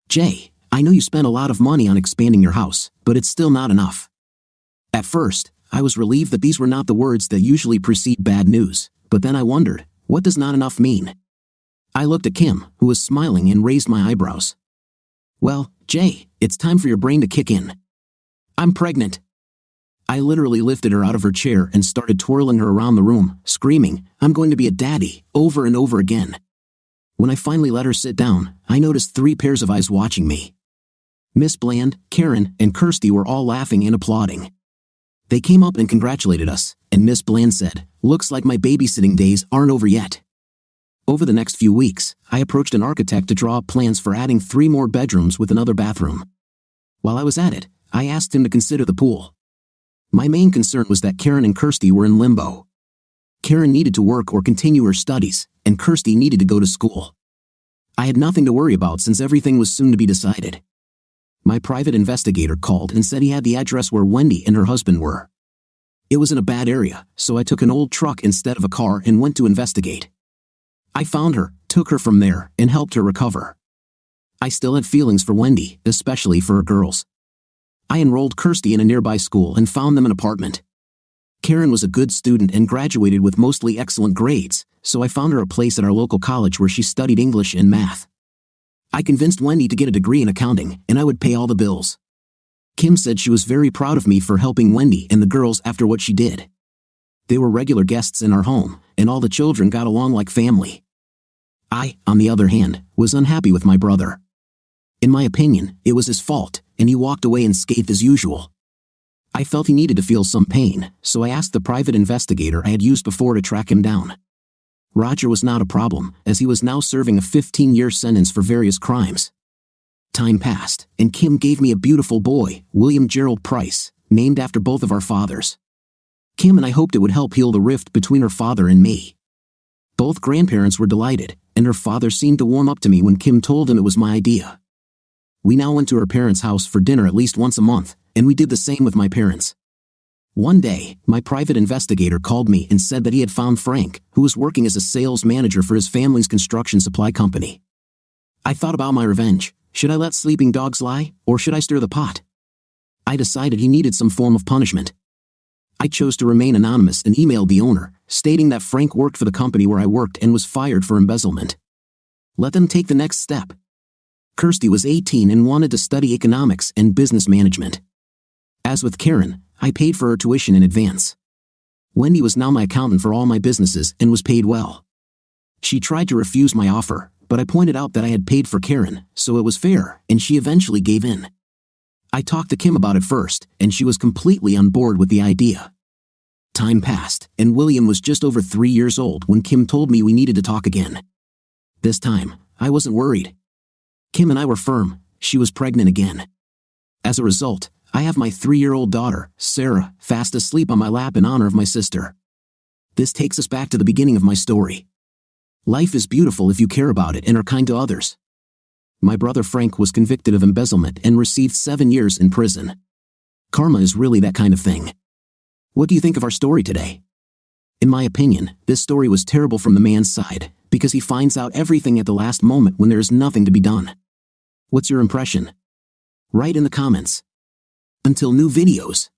"Jay, I know you spent a lot of money on expanding your house, but it's still not enough." At first, I was relieved that these were not the words that usually precede bad news, but then I wondered, what does not enough mean? I looked at Kim, who was smiling, and raised my eyebrows. "Well, Jay, it's time for your brain to kick in. I'm pregnant." I literally lifted her out of her chair and started twirling her around the room, screaming, "I'm going to be a daddy," over and over again. When I finally let her sit down, I noticed 3 pairs of eyes watching me. Miss Bland, Karen, and Kirsty were all laughing and applauding. They came up and congratulated us, and Miss Bland said, "Looks like my babysitting days aren't over yet." Over the next few weeks, I approached an architect to draw up plans for adding 3 more bedrooms with another bathroom. While I was at it, I asked him to consider the pool. My main concern was that Karen and Kirsty were in limbo. Karen needed to work or continue her studies, and Kirsty needed to go to school. I had nothing to worry about since everything was soon to be decided. My private investigator called and said he had the address where Wendy and her husband were. It was in a bad area, so I took an old truck instead of a car and went to investigate. I found her, took her from there, and helped her recover. I still had feelings for Wendy, especially for her girls. I enrolled Kirsty in a nearby school and found them an apartment. Karen was a good student and graduated with mostly excellent grades, so I found her a place at our local college where she studied English and math. I convinced Wendy to get a degree in accounting, and I would pay all the bills. Kim said she was very proud of me for helping Wendy and the girls after what she did. They were regular guests in our home, and all the children got along like family. I, on the other hand, was unhappy with my brother. In my opinion, it was his fault, and he walked away unscathed as usual. I felt he needed to feel some pain, so I asked the private investigator I had used before to track him down. Roger was not a problem, as he was now serving a 15-year sentence for various crimes. Time passed, and Kim gave me a beautiful boy, William Gerald Price, named after both of our fathers. Kim and I hoped it would help heal the rift between her father and me. Both grandparents were delighted, and her father seemed to warm up to me when Kim told him it was my idea. We now went to her parents' house for dinner at least once a month, and we did the same with my parents. One day, my private investigator called me and said that he had found Frank, who was working as a sales manager for his family's construction supply company. I thought about my revenge. Should I let sleeping dogs lie, or should I stir the pot? I decided he needed some form of punishment. I chose to remain anonymous and emailed the owner, stating that Frank worked for the company where I worked and was fired for embezzlement. Let them take the next step. Kirsty was 18 and wanted to study economics and business management. As with Karen, I paid for her tuition in advance. Wendy was now my accountant for all my businesses and was paid well. She tried to refuse my offer, but I pointed out that I had paid for Karen, so it was fair, and she eventually gave in. I talked to Kim about it first, and she was completely on board with the idea. Time passed, and William was just over 3 years old when Kim told me we needed to talk again. This time, I wasn't worried. Kim and I were firm. She was pregnant again. As a result, I have my 3-year-old daughter, Sarah, fast asleep on my lap in honor of my sister. This takes us back to the beginning of my story. Life is beautiful if you care about it and are kind to others. My brother Frank was convicted of embezzlement and received 7 years in prison. Karma is really that kind of thing. What do you think of our story today? In my opinion, this story was terrible from the man's side, because he finds out everything at the last moment when there is nothing to be done. What's your impression? Write in the comments. Until new videos.